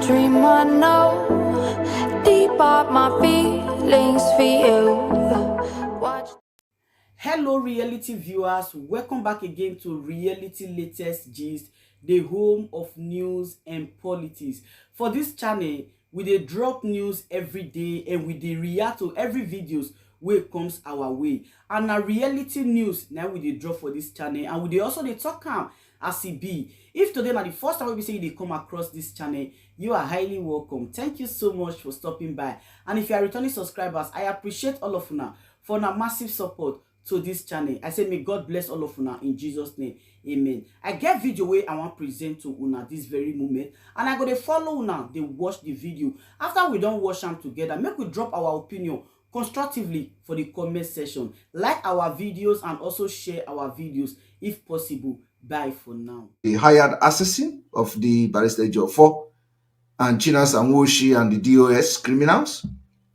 dream I know deep up my feelings for you. Watch. Hello reality viewers, welcome back again to Reality Latest Gist, the home of news and politics. For this channel, we dey drop news every day and we dey react to every videos wey comes our way. And na reality news now we dey drop for this channel, and we dey also dey talk am as e be. If today na the first time we say you dey come across this channel, you are highly welcome. Thank you so much for stopping by. And if you are returning subscribers, I appreciate all of una for una massive support to this channel. I say may God bless all of una in Jesus name. Amen. I get video wey I want present to una this very moment, and I go dey follow una dey watch the video. After we don watch am together, make we drop our opinion constructively for the comment section. Like our videos and also share our videos if possible. Bye for now. The hired assassin of the Barrister Ejiofor and Chinas and Woshi and the DOS criminals.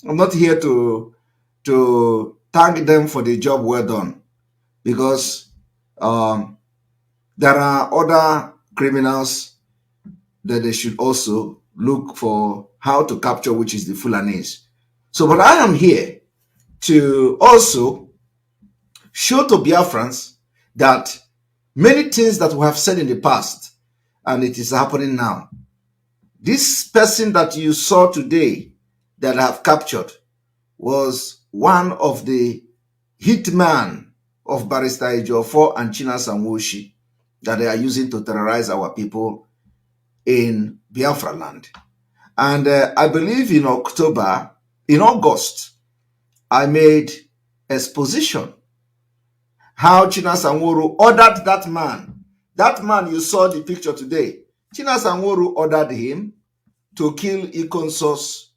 I'm not here to thank them for the job well done, because there are other criminals that they should also look for how to capture, which is the Fulanis. So, but I am here to also show to Biafrans that many things that we have said in the past, and it is happening now. This person that you saw today that I have captured was one of the hitmen of Barrister Ejiofor and Chinas and Woshi that they are using to terrorize our people in Biafra land. And I believe in August, I made exposition how Chinas and Woru ordered that man. That man you saw the picture today. Chinas and Woru ordered him to kill Ikonso's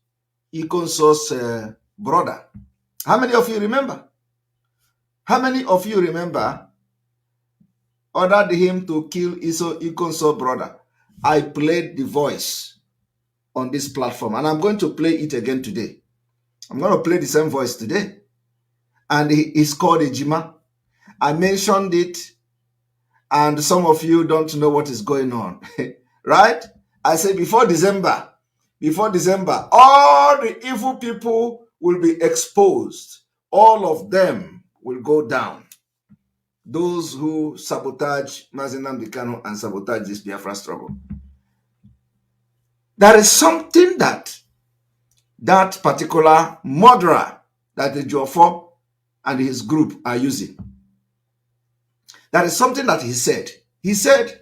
brother. How many of you remember? How many of you remember ordered him to kill Ikonso's brother? I played the voice on this platform, and I'm going to play it again today. I'm going to play the same voice today. And he's called Ejima. I mentioned it, and some of you don't know what is going on. Right? I said before December, all the evil people will be exposed. All of them will go down. Those who sabotage Mazi Nnamdi Kanu and sabotage this Biafra struggle. There is something that particular murderer that the Ejiofor and his group are using. That is something that he said. He said,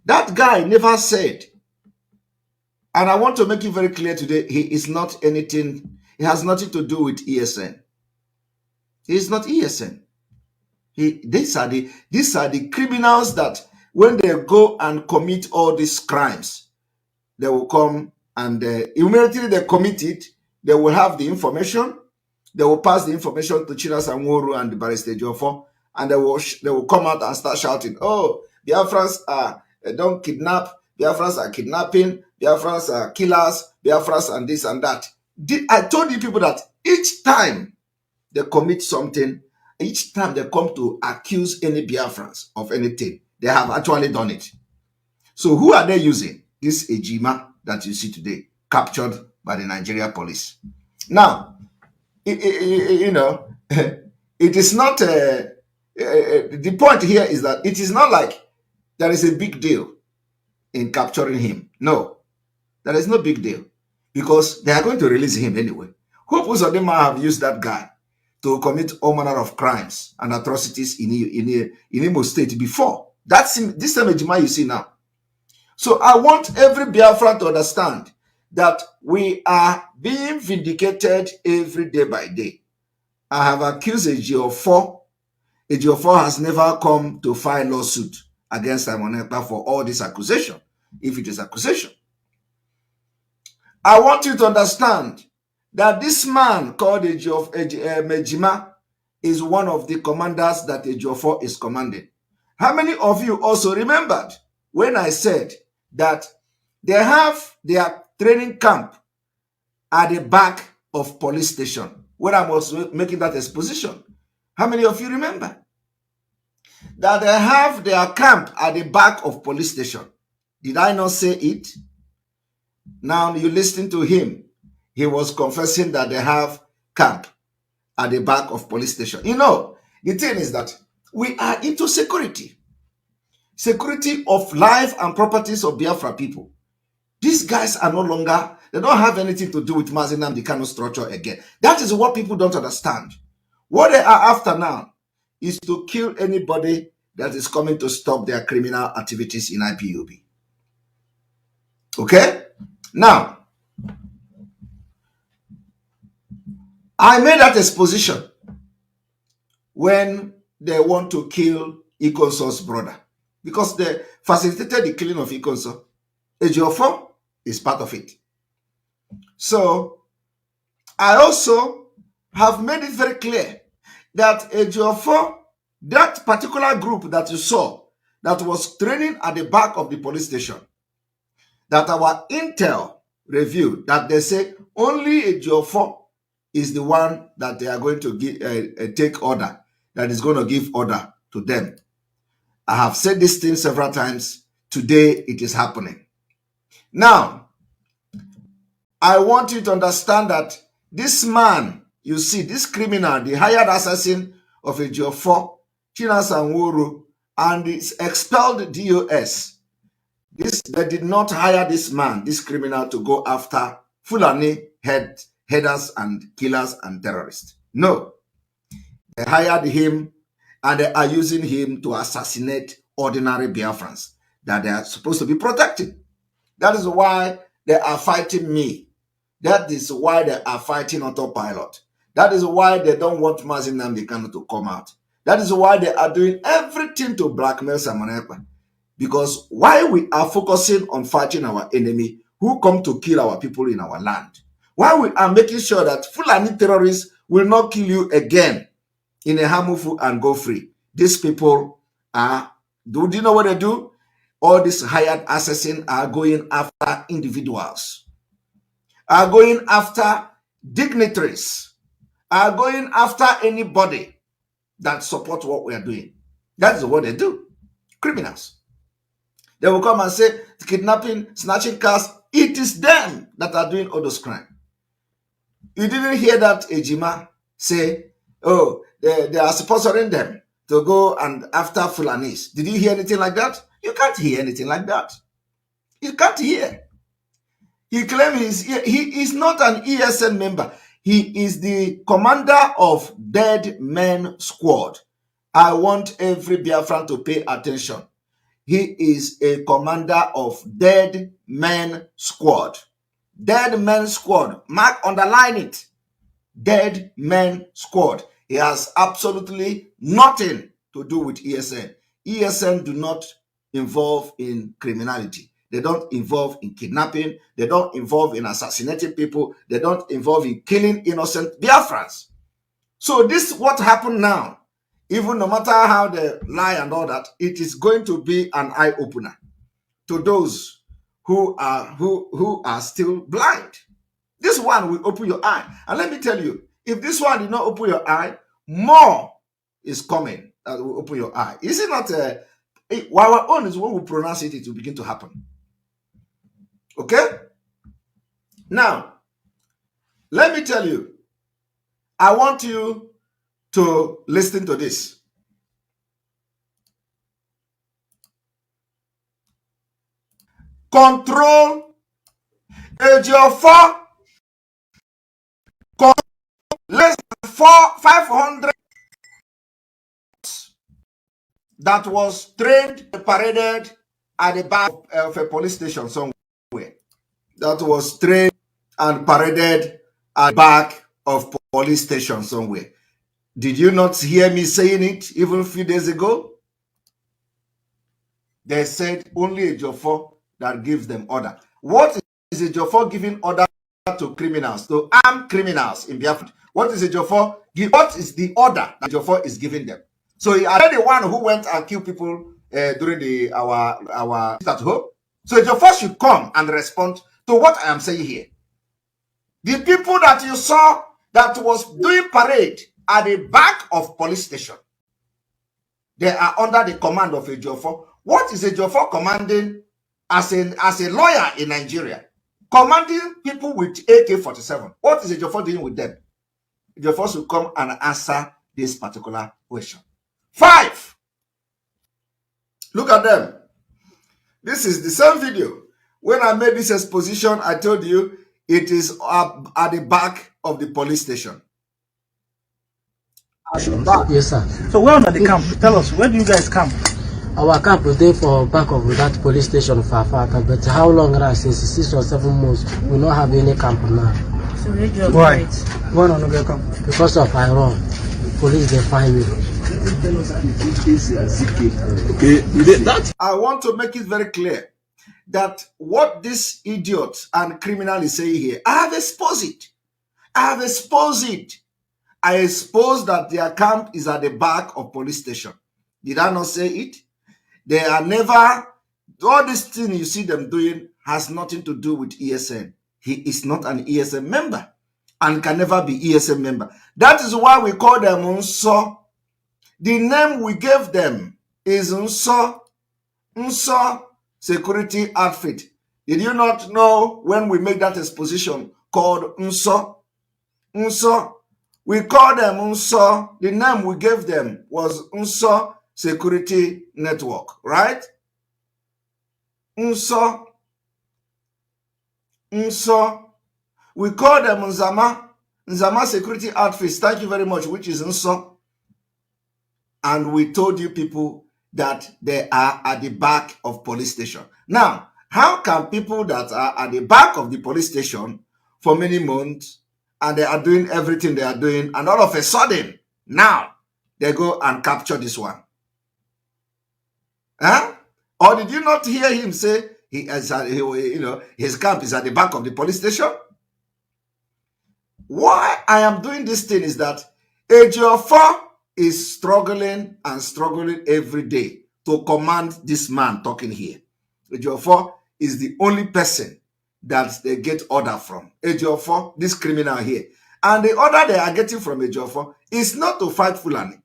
that guy never said, and I want to make it very clear today, he is not anything, he has nothing to do with ESN. He is not ESN. These are the criminals that when they go and commit all these crimes, they will come and immediately they commit it, they will have the information, they will pass the information to Chinas and Woru and the Barrister Ejiofor, and they will come out and start shouting, oh, Biafrans don't kidnap, Biafrans are kidnapping, Biafrans are killers, Biafrans and this and that. I told you people that each time they commit something, each time they come to accuse any Biafrans of anything, they have actually done it. So who are they using? This Ejima that you see today, captured by the Nigeria police. Now, it is not, the point here is that it is not like there is a big deal in capturing him. No, there is no big deal, because they are going to release him anyway. Hopefully of them have used that guy to commit all manner of crimes and atrocities in Imo State before. That's this same Ejima you see now. So I want every Biafran to understand that we are being vindicated every day by day. I have accused Ejiofor. Ejiofor has never come to file lawsuit against Simon Ekpa for all this accusation, if it is accusation. I want you to understand that this man called Ejima is one of the commanders that Ejiofor is commanding. How many of you also remembered when I said that they have their training camp at the back of police station when I was making that exposition? How many of you remember that they have their camp at the back of police station? Did I not say it? Now you listen to him. He was confessing that they have camp at the back of police station. You know, the thing is that we are into security. Security of life and properties of Biafra people. These guys are no longer, they don't have anything to do with Mazi Nnamdi Kanu structure again. That is what people don't understand. What they are after now is to kill anybody that is coming to stop their criminal activities in IPOB. Okay? Now, I made that exposition when they want to kill Ikonso's brother, because they facilitated the killing of Ikonso. Ejiofor is part of it. So, I also have made it very clear that Ejiofor, that particular group that you saw that was training at the back of the police station, that our intel revealed that they say only Ejiofor is the one that they are going to give, take order, that is going to give order to them. I have said this thing several times. Today it is happening. Now, I want you to understand that this man, you see, this criminal, the hired assassin of Ejiofor, Chinasa Nworu, and this expelled DOS, they did not hire this man, this criminal, to go after Fulani headers and killers and terrorists. No. They hired him and they are using him to assassinate ordinary Biafrans that they are supposed to be protecting. That is why they are fighting me. That is why they are fighting autopilot. That is why they don't want Mazi Nnamdi Kanu to come out. That is why they are doing everything to blackmail Simon Ekpa. Because while we are focusing on fighting our enemy who come to kill our people in our land, while we are making sure that Fulani terrorists will not kill you again in a Hamufu and go free, these people are, do you know what they do? All these hired assassins are going after individuals, are going after dignitaries, are going after anybody that supports what we are doing. That is what they do. Criminals. They will come and say, kidnapping, snatching cars, it is them that are doing all those crimes. You didn't hear that Ejima say, oh, they are sponsoring them to go and after Fulanis. Did you hear anything like that? You can't hear anything like that. You can't hear. He claims he is not an ESN member. He is the commander of Dead Men Squad. I want every Biafran to pay attention. He is a commander of Dead Men Squad. Dead Men Squad. Mark, underline it. Dead Men Squad. He has absolutely nothing to do with ESN. ESN do not involve in criminality. They don't involve in kidnapping. They don't involve in assassinating people. They don't involve in killing innocent Biafrans. So this what happened now. Even no matter how they lie and all that, it is going to be an eye-opener to those who are still blind. This one will open your eye. And let me tell you, if this one did not open your eye, more is coming that will open your eye. Is it not? Our own is when we pronounce it, it will begin to happen. Okay? Now, let me tell you, I want you to listen to this. Control Ejiofor less than 500 that was trained and paraded at the back of a police station somewhere. That was trained and paraded at the back of police station somewhere. Did you not hear me saying it even a few days ago? They said only Ejiofor that gives them order. What is Ejiofor giving order to criminals, to armed criminals in Biafra? What is Ejiofor? What is the order that Ejiofor is giving them? So he are the one who went and killed people during our at home. So Ejiofor should come and respond to what I am saying here. The people that you saw that was doing parade at the back of police station, they are under the command of Ejiofor. What is Ejiofor commanding as a lawyer in Nigeria? commanding people with AK-47. What is Ejiofor doing with them? Ejiofor should come and answer this particular question. 5. Look at them. This is the same video. When I made this exposition, I told you it is up at the back of the police station. Yes, sir. So where are the camp? Tell us, where do you guys camp? Our camp is there for back of that police station for Fàkè, but how long now? Since 6 or 7 months, we don't have any camp now. So why? Why not get camp? Because of Iran. Police, they find me. Okay, I want to make it very clear that what this idiot and criminal is saying here, I have exposed it. I have exposed it. I exposed that their camp is at the back of police station. Did I not say it? They are never, all this thing you see them doing has nothing to do with ESN. He is not an ESN member and can never be ESN member. That is why we call them Unso. The name we gave them is Unso. Unso Security Outfit. Did you not know when we made that exposition called Unso? Unso. We call them Unso. The name we gave them was Unso Security Network, right? Unso. Unso. We call them Nzama. Nzama Security Outfits. Thank you very much, which is Unso. And we told you people that they are at the back of police station. Now, how can people that are at the back of the police station for many months and they are doing everything they are doing, and all of a sudden, now, they go and capture this one? Huh? Or did you not hear him say his camp is at the back of the police station? Why I am doing this thing is that Ejiofor is struggling and struggling every day to command this man talking here. Ejiofor is the only person that they get order from. Ejiofor, this criminal here. And the order they are getting from Ejiofor is not to fight Fulani.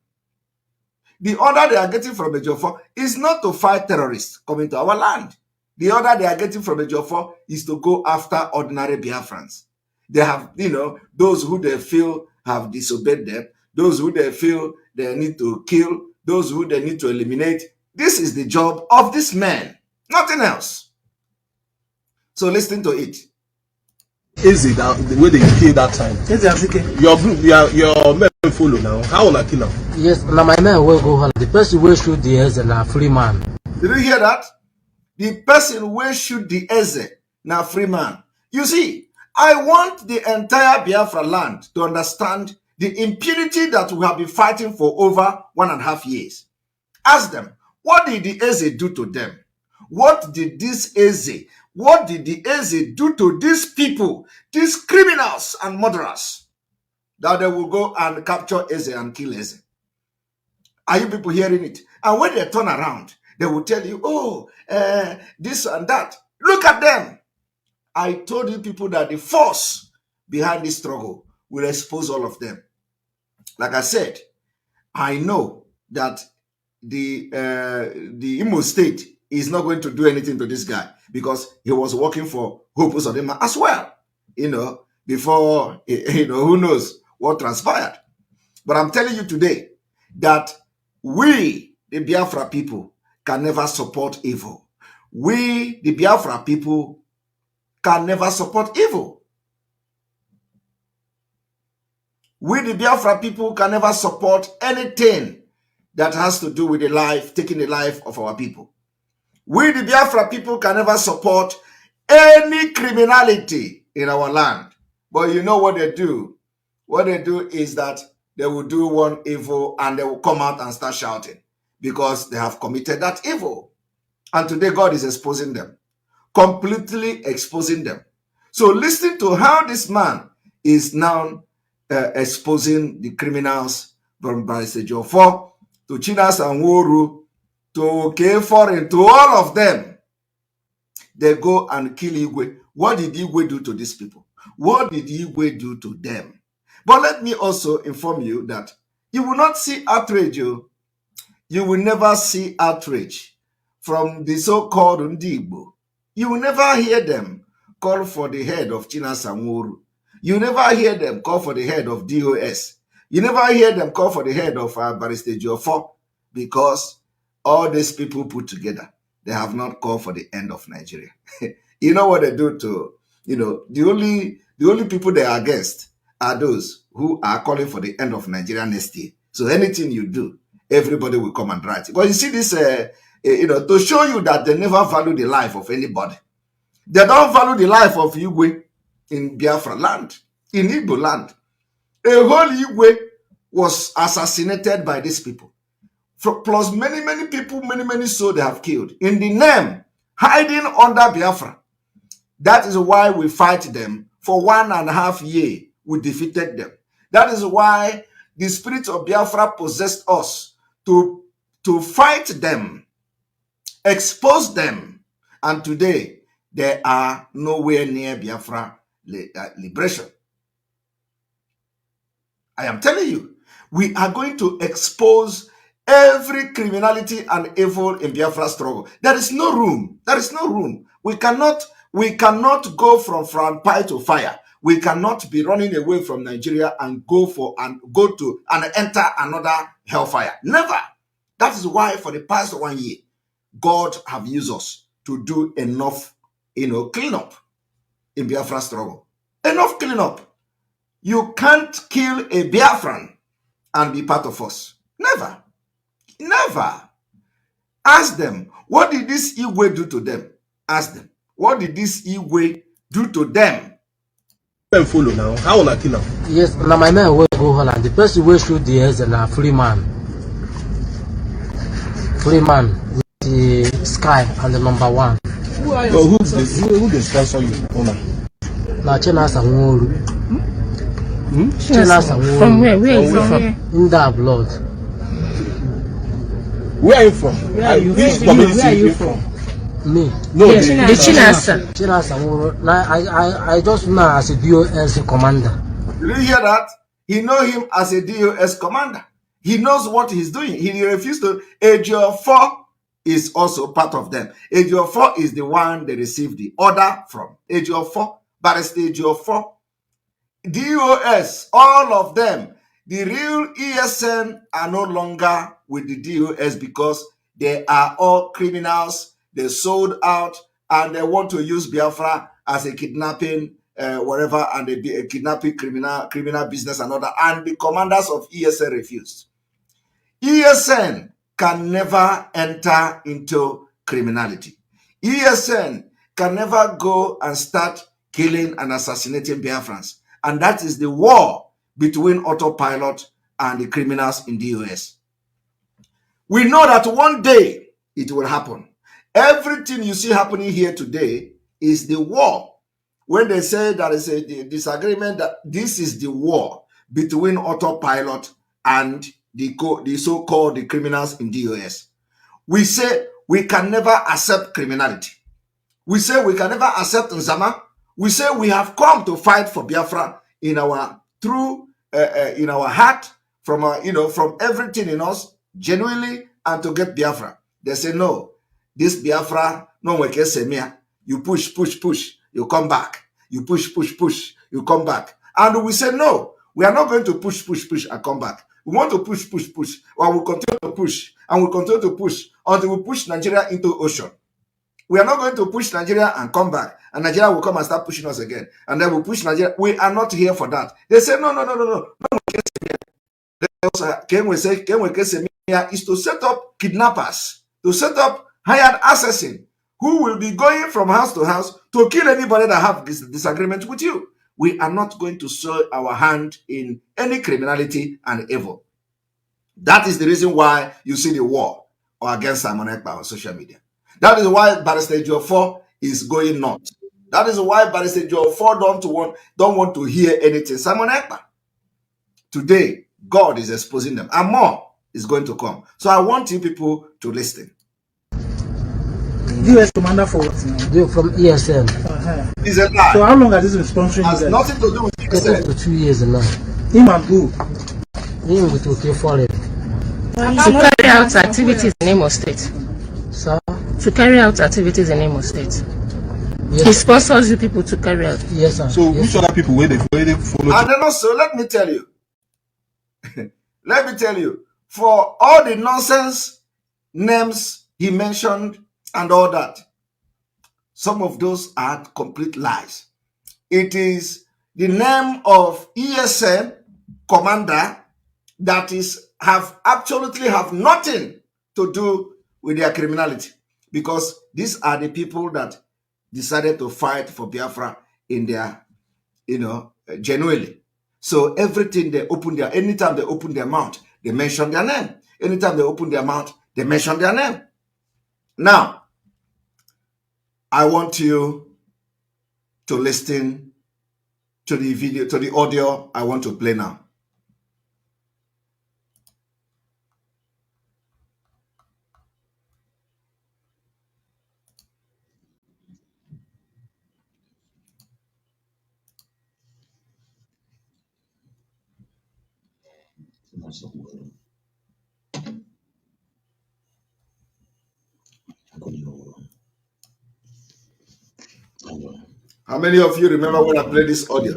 The order they are getting from Ejiofor is not to fight terrorists coming to our land. The order they are getting from Ejiofor is to go after ordinary Biafrans. They have, those who they feel have disobeyed them, those who they feel they need to kill, those who they need to eliminate. This is the job of this man, nothing else. So listen to it. Is it the way they kill that time? Your group, your men follow now. How will I kill him? Yes, now my man will go home. The person will shoot the Eze na free man. Did you hear that? The person will shoot the Eze na free man. You see, I want the entire Biafra land to understand the impunity that we have been fighting for over 1.5 years. Ask them, what did the Eze do to them? What did the Eze do to these people, these criminals and murderers, that they will go and capture Eze and kill Eze? Are you people hearing it? And when they turn around, they will tell you, this and that. Look at them. I told you people that the force behind this struggle will expose all of them. Like I said, I know that the Imo State is not going to do anything to this guy because he was working for EXPØS3D as well. Before, who knows what transpired. But I'm telling you today that we, the Biafra people, can never support evil. We, the Biafra people, can never support evil. We, the Biafra people, can never support anything that has to do with taking the life of our people. We, the Biafra people, can never support any criminality in our land. But you know what they do? What they do is that they will do one evil and they will come out and start shouting because they have committed that evil. And today God is exposing them, completely exposing them. So listen to how this man is now exposing the criminals from Ejiofor to Chinas and Woru to K4 to all of them. They go and kill Igwe. What did Igwe do to these people? What did Igwe do to them? But let me also inform you that you will not see outrage. You will never see outrage from the so-called Ndigbo. You will never hear them call for the head of Sèŕìøůs. You never hear them call for the head of DOS. You never hear them call for the head of Barrister Ejiofor, because all these people put together, they have not called for the end of Nigeria. You know what they do to, the only people they are against are those who are calling for the end of Nigeria next year. So anything you do, everybody will come and write. But you see this, to show you that they never value the life of anybody. They don't value the life of Igwe in Biafra land, in Igbo land. A whole Igwe was assassinated by these people. Plus many people, many souls they have killed. In the name, hiding under Biafra. That is why we fight them. For 1.5 years, we defeated them. That is why the spirit of Biafra possessed us to fight them, expose them. And today, they are nowhere near Biafra liberation. I am telling you, we are going to expose every criminality and evil in Biafra struggle. There is no room. There is no room. We cannot go from pie to fire. We cannot be running away from Nigeria and go to enter another hellfire. Never. That is why for the past 1 year, God have used us to do enough, cleanup in Biafra struggle. Enough cleanup. You can't kill a Biafran and be part of us. Never. Never. Ask them, what did this Igwe do to them? Ask them, what did this Igwe do to them? Follow now. How will I kill him? Yes, now my man will go Holland. The person will shoot the heads and a free man. Free man with the sky and the number 1. Who are you? Who they sponsor you? Now Sèŕìøůs. From where? Where is he from? In that blood. Where are you from? Where are you from? Me. No, yes, the Sèŕìøůs. Now I just know as a DOS commander. Did you hear that? He knows him as a DOS commander. He knows what he's doing. He refused to. Ejiofor is also part of them. Ejiofor is the one they received the order from. Ejiofor, Barrister Ejiofor, DOS, all of them. The real ESN are no longer with the DOS because they are all criminals. They sold out and they want to use Biafra as a kidnapping, whatever, and a kidnapping criminal business and other. And the commanders of ESN refused. ESN can never enter into criminality. ESN can never go and start killing and assassinating Biafrans. And that is the war between autopilot and the criminals in the US. We know that one day it will happen. Everything you see happening here today is the war. When they say there is a disagreement, that this is the war between autopilot and the so-called criminals in the US. We say we can never accept criminality. We say we can never accept Nzama. We say we have come to fight for Biafra in our in our heart, from everything in us, genuinely, and to get Biafra. They say no, this Biafra no we can say me. You push, you come back. You push, you come back. And we say no, we are not going to push and come back. We want to push, or we'll continue to push, and we'll continue to push until we push Nigeria into ocean. We are not going to push Nigeria and come back, and Nigeria will come and start pushing us again, and then we'll push Nigeria. We are not here for that. They say no. Is to set up kidnappers, to set up hired assassins who will be going from house to house to kill anybody that have this disagreement with you. We are not going to show our hand in any criminality and evil. That is the reason why you see the war against Simon Ekpa on social media. That is why Barrister Ejiofor is going nuts. That is why Barrister Ejiofor don't want to hear anything. Simon Ekpa. Today, God is exposing them, and more is going to come. So I want you people to listen. US commander for what now? From ESN. It's a lie. So how long has this been sponsoring Has you guys? nothing to do with Getting to 2 years now. Him and who? Him with OK Foreign. To carry out activities in Imo State. Sir? To carry out activities in Imo State. Yes. He sponsors the people to carry out. Yes, sir. So yes, which sir. other people where they follow? And then also, let me tell you, for all the nonsense names he mentioned and all that, some of those are complete lies. It is the name of ESN commander that absolutely have nothing to do with their criminality, because these are the people that decided to fight for Biafra in their, genuinely. So everything anytime they open their mouth, they mention their name. Anytime they open their mouth, they mention their name. Now, I want you to listen to the video, to the audio I want to play now. How many of you remember when I played this audio?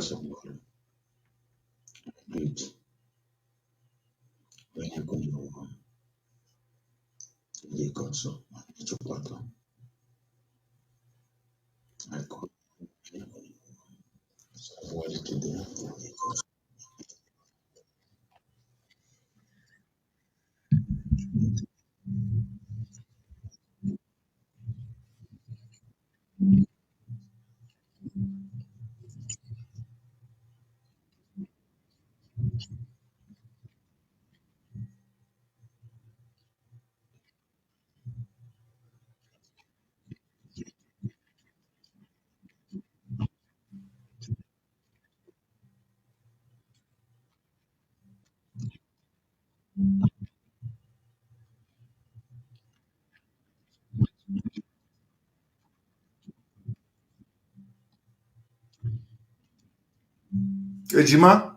Ejima,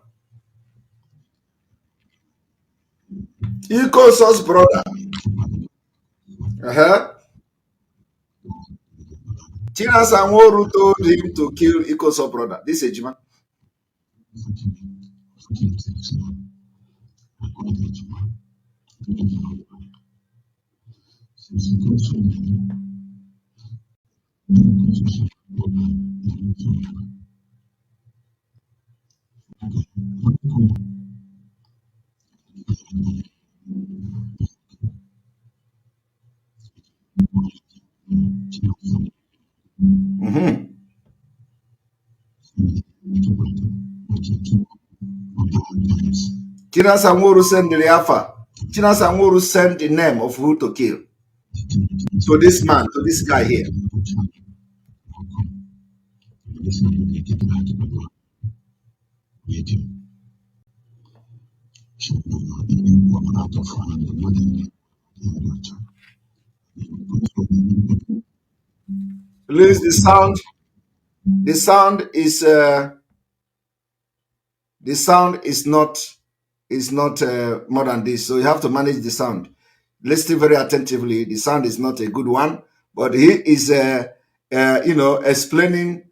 Ikoso's brother. Tina Sanworu told him to kill Ikoso's brother. This Ejima. Tina Sanworu sent the Riafa. Tina Sanworu sent the name of who to kill to this man, to this guy here. Please, the sound is not more than this, so you have to manage the sound. Listen very attentively. The sound is not a good one, but he is explaining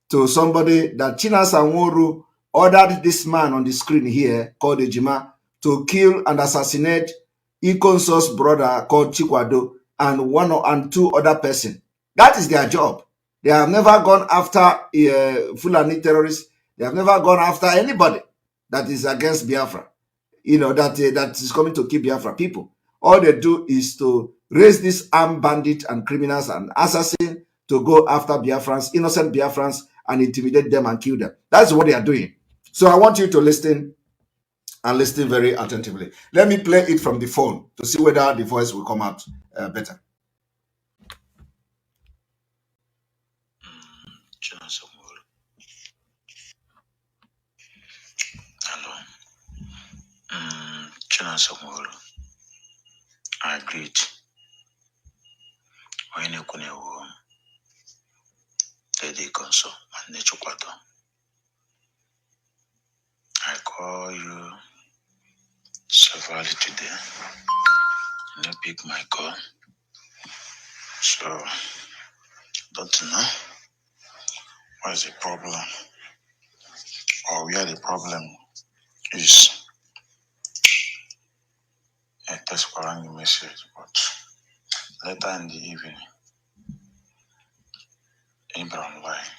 to somebody that China Sanworu ordered this man on the screen here called Ejima to kill and assassinate Ikonso's brother called Chikwado and two other persons. That is their job. They have never gone after Fulani terrorists. They have never gone after anybody that is against Biafra, that is coming to kill Biafra people. All they do is to raise these armed bandits and criminals and assassins to go after Biafrans, innocent Biafrans, and intimidate them and kill them. That's what they are doing. So I want you to listen and listen very attentively. Let me play it from the phone to see whether the voice will come out better. Hello. I greet. When you Konso and Nechukwato. I call you severally today. You pick my call. So, don't know. What is the problem? Or where the problem is? I text a message, but later in the evening, Abraham line.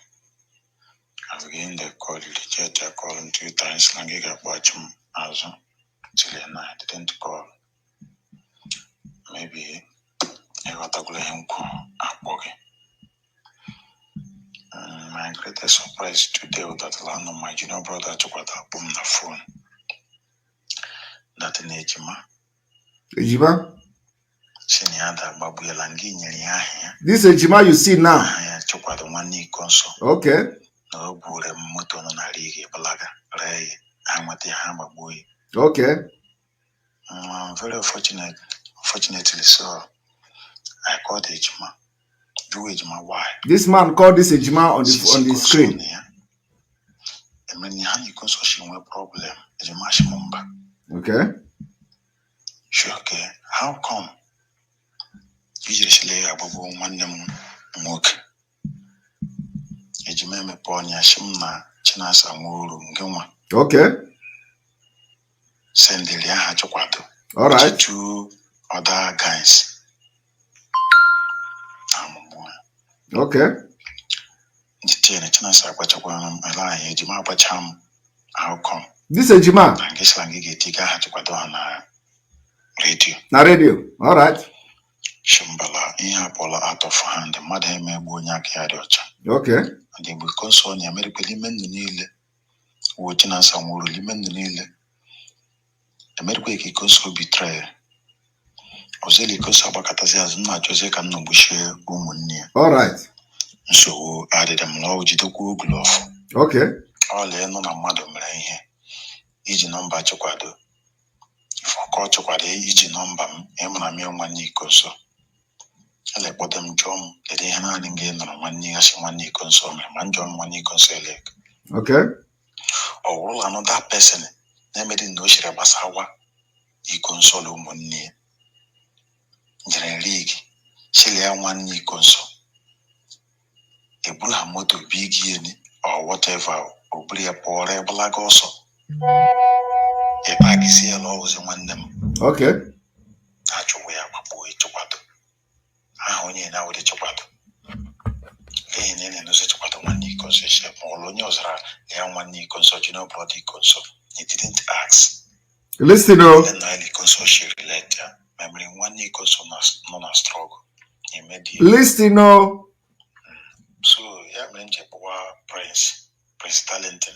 I've gained the call, you reject your call 2 times, and I got watch him as till the night. Didn't call. Maybe I got to go him call. My greatest surprise today was that land on my junior brother took what up on the phone. That in Ejima? This Ejima you see now? Okay. Okay. I'm very fortunate. Fortunately, so I called Ejima. This man called this Ejima on the screen. Okay. Sure, okay. How come? Usually, I will want them work. Ejima me ponya shimna chinasa muru ngwa. Okay. Send the ha chokwato. All right. 2 other guys. Okay. How come? This Ejima? Radio. Na radio. All right. Shimbala, Pola out of hand, the mother may okay. And they will console the American Limen the Nile, watching us some more Limen the Nile. American console betray. Ozeli Kosabakatazas, not Jose can no bush woman near. All right. So added them low Jitoku glove. Okay. All the no madam here. Each number chokwado. If I call chokwade, each number, Emma Money Koso. I like what them John, the day and again on 1 year, she money console, man John money console. Okay. Or all another person, named in no Shirabasawa, he console money. General League, she lay 1 year console. A bulla moto big or whatever, or be a poor black also. A bag is here always in them. Okay. Actually, I'm a boy to what? I only know the chocolate. Laying in and such what 1 year concession, or Lonyosra, young 1 year consult, bloody consult. He didn't ask. Listen, no. Then I consult later. Memory 1 year consult, non a struggle. Listen, no. So, yeah, Prince Darlington.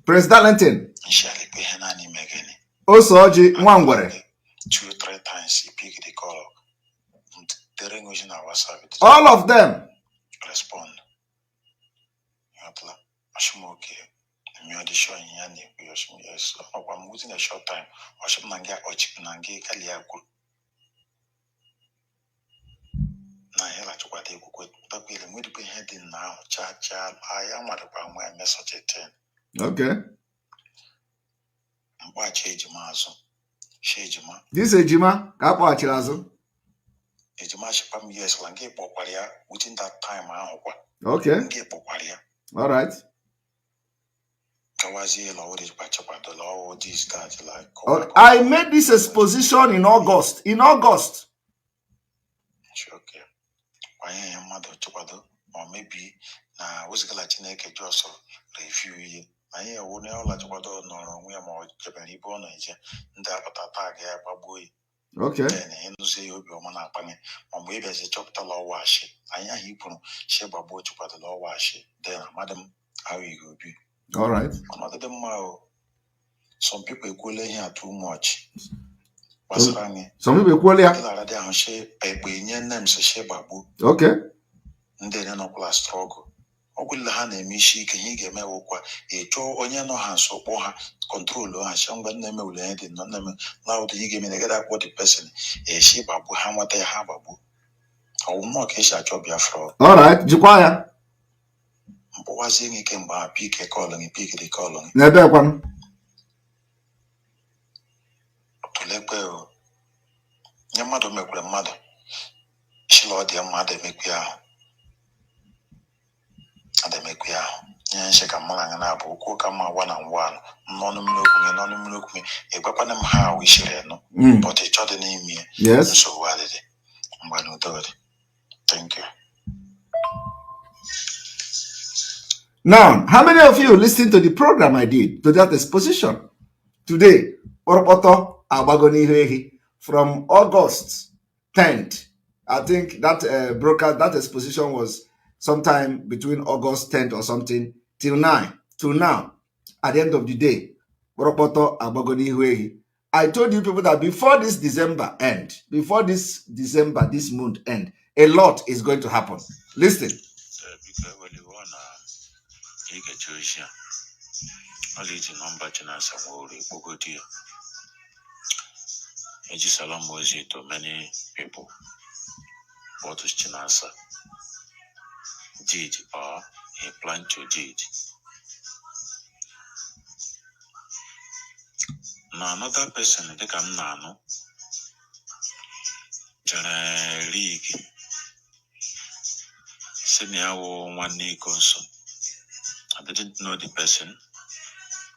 Prince Darlington. Shall be Henani Megani. Also, one 2 or 3 times he picked the call. The ring was in our service. All of them respond. Ashmoke. The showing Yanni. Yes, I'm within a short time. I should not get Nangi Kaliaku. Nahela to what they could, but we'll be heading now. Cha, I am at a my message at 10. Okay. Watch Ejima. Shejima. This Ejima, Kapa Chilazo. Ejima Shipam, yes, Langi Poparia, within that time, okay. All right. I made this exposition in August. In August. Okay. Or maybe was Galatineke Josso review. I only all like what no, we are more Japanese born and that attack baboy. Okay. Then he say you'll be a man up on maybe as a chapter law wash. I am he put share babo to put the law wash. Then, madam, how you will be. All right. Another than some people equally here too much. Some people equally okay. And then no class struggle. Ogul Hane Mishi can he get me walk a joe on your no hands or poha control or some but name will end in none loud he gave me the get what the person a sheep abu hammer they have a book. Oh, more case at your Biafra. All right, Juquaya. Was he came by pick a colony, pick the colony. Never one. To let go. Your mother make a mother. She lord your mother make me out. Ademekwe ahụ. Nye nsheka mara na bụ okwu ka ma one and one. Nonu mnoku me. Ekwekwana m ha wishire no. But it chọdị n'ime. Yes. So what is it? Mbanu dode. Thank you. Now, how many of you listened to the program I did, to that exposition? Today, Oropoto Abagonihehi, from August 10th. I think that broadcast, that exposition was sometime between August 10th or something, till now, at the end of the day, Oropoto Abagonihehi. I told you people that before this December end, this month end, a lot is going to happen. Listen. Salam to many people. What is Chinasa did or he planned to did. Now another person they come nano Jana League Senior one knee console. I didn't know the person,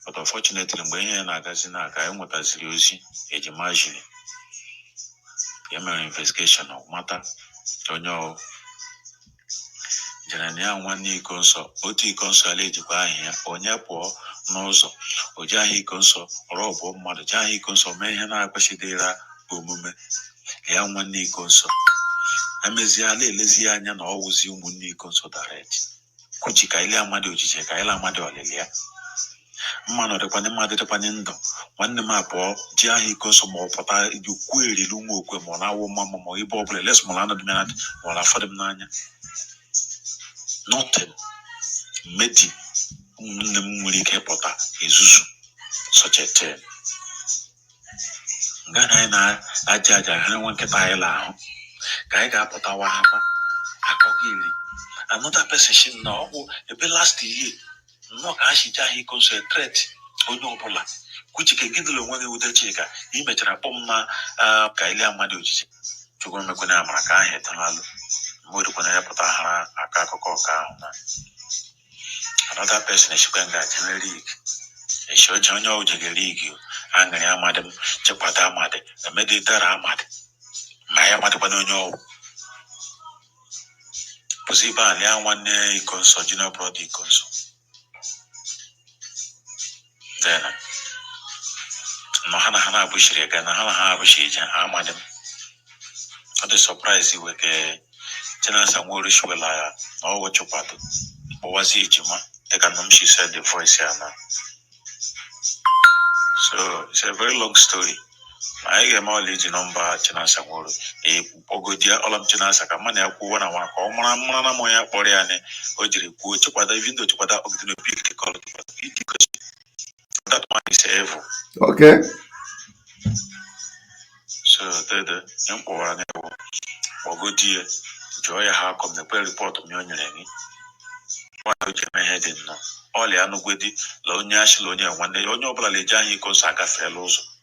but unfortunately when I got in a guy what as Sèériøòs imagine your investigation of matter. Onyo Janania one knee console, Oti console lady by here, Onyapo, Nozo, Ojahi console, Robo, Mother Jahi console, Mayana Pashidera, Bumume, Yan one knee console. Ameziale, Lesiana, always you knee console direct. Kuchikaila Madu, Chikaila Madu, Lilia. Man of the Panama Panendo, one the map or Jahi console more, Papa, you query Lumo, Mona, Mamma, Ibo, less Molana the minute, or I for them nine. Nothing. Meti Mulike Pota is such a term. Gana Àťťàćk, I don't want to buy a lao. Gaiga Potawa Hapa, Akogili. Another person now, a bit last year. No, Ashija, he goes a threat. Onopola. Which can give the one with the chica. He met a bomba, Kailia Maduji. To go make an American head and all. Mudukuna Potaha, Akakoka. Another person is going to league. A short Jono Jagaleague, Angania Madam, Chapata Mad, a Meditera Mad. Maya Matapanonio. Posiba, Lian one day console, Gino Brody console. Then, Mahana Hana Bushri again, Hana Bushi, and Madam. Not a surprise you with a tenants and Worish Willa, or what you part. Or was it, Juma? The Ganum, she said the voice here now. So, it's a very long story. I am all leading number, Chinas and Woro. A Pogodia, all of Chinas, a Kamania, one and one, or Mana Moya, Boreane, Ojiri, which was even though to put out of the big call because that one is evil. Okay. So, the young boy, Pogodia, Joy, how come the prayer report of Yonyangi? Why would you my head in no? All the Anugudi, Lonia, Shilonia, one day, on your Balajan, he goes Saga fellows.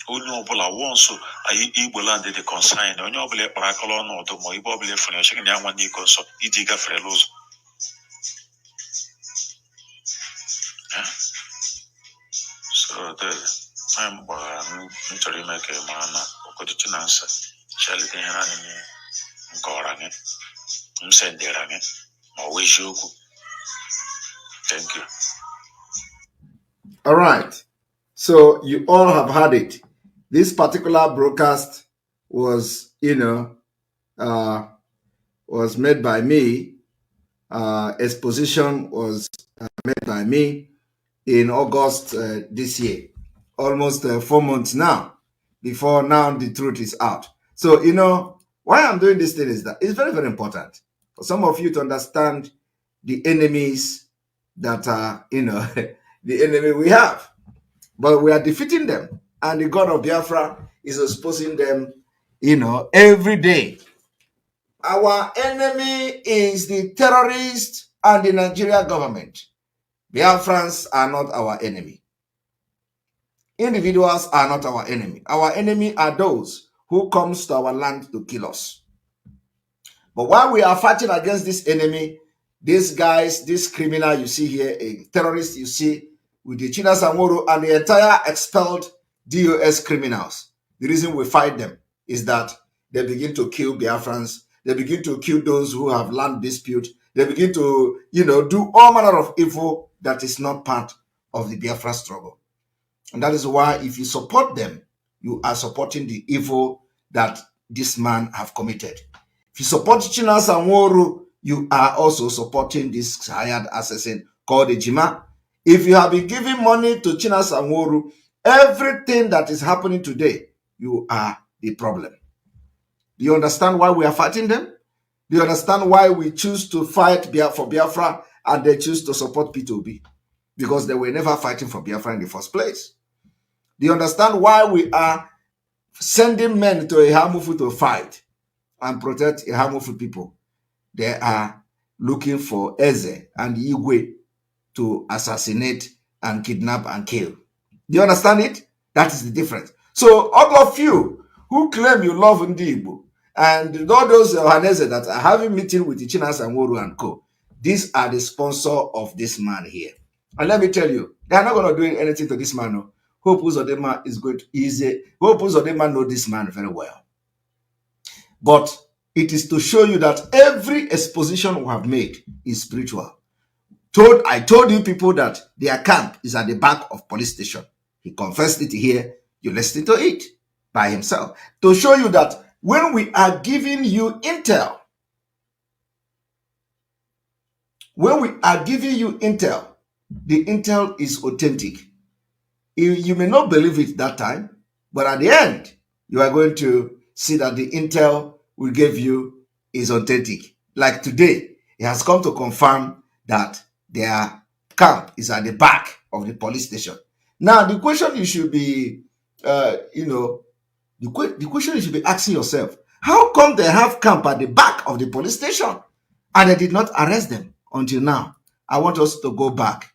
Unobola once I Ebola did the consign on your black paracolon or the Moibobile for your second young one Nicos, Idiga fellows. So I'm to remake a man or could you answer? Shall it be Gorange? Send the range or wish you. Thank you. All right. So you all have had it. This particular broadcast was, was made by me. Exposition was made by me in August this year. Almost 4 months now. Before now, the truth is out. So, why I'm doing this thing is that it's very, very important for some of you to understand the enemies that are, the enemy we have. But we are defeating them. And the God of Biafra is exposing them, every day. Our enemy is the terrorists and the Nigeria government. Biafrans are not our enemy. Individuals are not our enemy. Our enemy are those who comes to our land to kill us. But while we are fighting against this enemy, these guys, this criminal you see here, a terrorist you see with the Chinas Anworo and the entire expelled DOS criminals. The reason we fight them is that they begin to kill Biafrans. They begin to kill those who have land dispute. They begin to, do all manner of evil that is not part of the Biafra struggle. And that is why if you support them, you are supporting the evil that this man have committed. If you support Chinas Anworo, you are also supporting this hired assassin called Ejima. If you have been giving money to Chinas Anworo, everything that is happening today, you are the problem. Do you understand why we are fighting them? Do you understand why we choose to fight for Biafra and they choose to support P2B? Because they were never fighting for Biafra in the first place. Do you understand why we are sending men to Ihamufu to fight and protect Ihamufu people? They are looking for Eze and Igwe to assassinate and kidnap and kill. Do you understand it? That is the difference. So all of you who claim you love Ndiigbo and all those Ohaneze that are having meeting with the Chinas Anworo and co, these are the sponsor of this man here. And let me tell you, they are not going to do anything to this man. No. Hope Uzodinma is going to easy. Hope Uzodinma know this man very well. But it is to show you that every exposition we have made is spiritual. I told you people that their camp is at the back of police station. He confessed it here. You listened to it by himself. To show you that when we are giving you intel, the intel is authentic. You may not believe it that time, but at the end, you are going to see that the intel we gave you is authentic. Like today, it has come to confirm that their camp is at the back of the police station. Now, the question you should be, the question you should be asking yourself, how come they have camp at the back of the police station and they did not arrest them until now? I want us to go back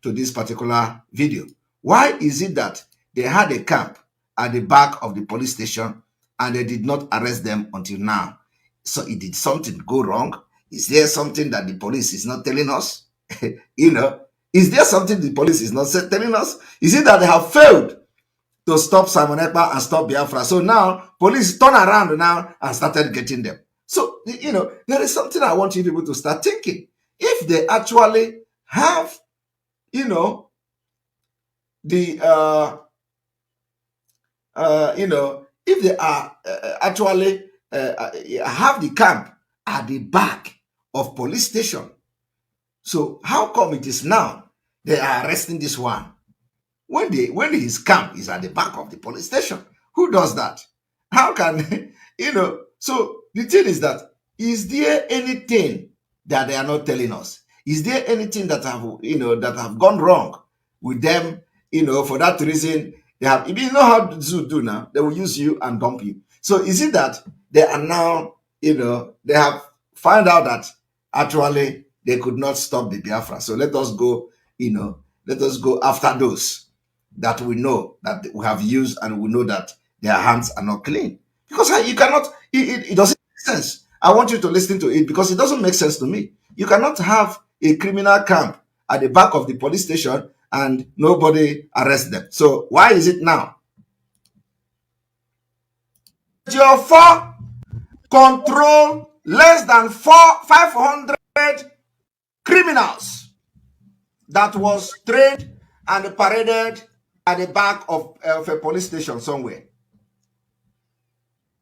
to this particular video. Why is it that they had a camp at the back of the police station and they did not arrest them until now? So it did something go wrong? Is there something that the police is not telling us? Is there something the police is not telling us? Is it that they have failed to stop Simon Ekpa and stop Biafra? So now police turn around now and started getting them. So, there is something I want you people to start thinking. If they actually have, if they are actually have the camp at the back of police station, so how come it is now they are arresting this one when his camp is at the back of the police station? Who does that? How can So the thing is that, is there anything that they are not telling us? Is there anything that have gone wrong with them? For that reason, they have, you know how Zoo do now, they will use you and dump you. So is it that they are now, they have found out that actually they could not stop the Biafra. So let us go, let us go after those that we know that we have used and we know that their hands are not clean. Because you cannot, it doesn't make sense. I want you to listen to it because it doesn't make sense to me. You cannot have a criminal camp at the back of the police station and nobody arrests them. So why is it now? Ejiofor control less than 500 criminals that was trained and paraded at the back of a police station somewhere.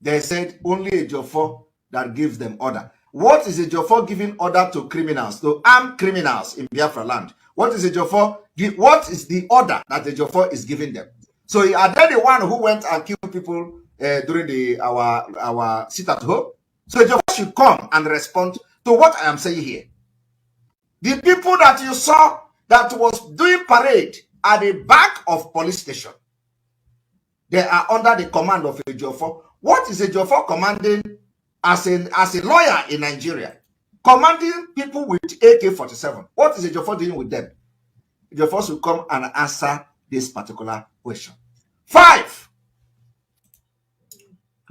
They said only Ejiofor that gives them order. What is Ejiofor giving order to criminals, to armed criminals in Biafra land? What is Ejiofor? What is the order that Ejiofor is giving them? So are they the one who went and killed people during our sit at home? So Ejiofor should come and respond to what I am saying here. The people that you saw that was doing parade at the back of police station, they are under the command of Ejiofor. What is Ejiofor commanding as a lawyer in Nigeria? Commanding people with AK-47. What is Ejiofor doing with them? Ejiofor should come and answer this particular question. 5.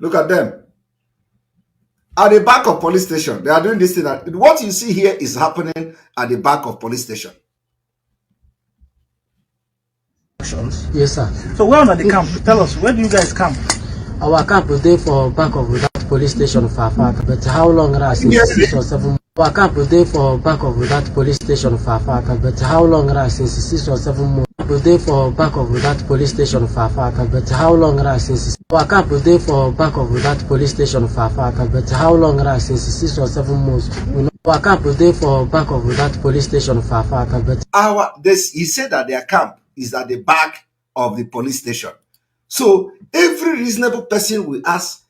Look at them. at the back of police station. They are doing this thing. What you see here is happening at the back of police station. Yes, sir. So where are the camp? Tell us, where do you guys camp? Our camp is there for back of that police station for Fàkè. But how long has it? 6 or 7 months. Our camp is there for back of that police station for Fàkè. But how long has it? 6 or 7 months. Camp is there for back of that police station for Fàkè. But how long has it? Our camp is there for back of that police station for Fàkè. But how long has it? 6 or 7 months. Our camp is there for back of that police station for Fàkè. But he said that their camp is at the back of the police station. So every reasonable person will ask,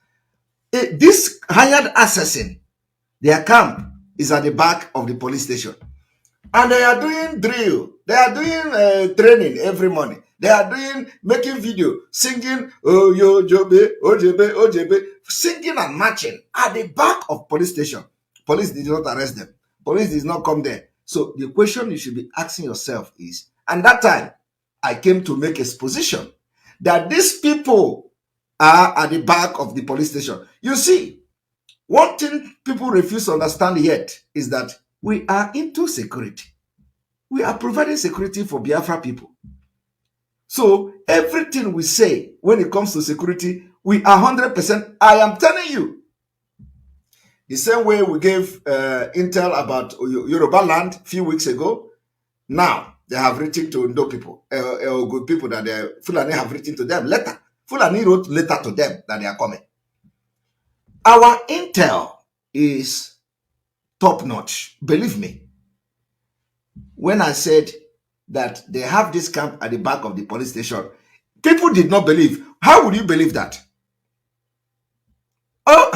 this hired assassin, their camp is at the back of the police station. And they are doing drill. They are doing training every morning. They are making video, singing, oh, yo, jobe, ojebe, ojebe, singing and marching at the back of police station. Police did not arrest them. Police did not come there. So the question you should be asking yourself is, and that time, I came to make exposition that these people are at the back of the police station. You see, one thing people refuse to understand yet is that we are into security. We are providing security for Biafra people. So everything we say when it comes to security, we are 100%. I am telling you. The same way we gave intel about Yoruba land a few weeks ago. Now, they have written to Ndo people, good people that Fulani have written to them letter. Fulani wrote letter to them that they are coming. Our intel is top notch. Believe me. When I said that they have this camp at the back of the police station, people did not believe. How would you believe that? Oh,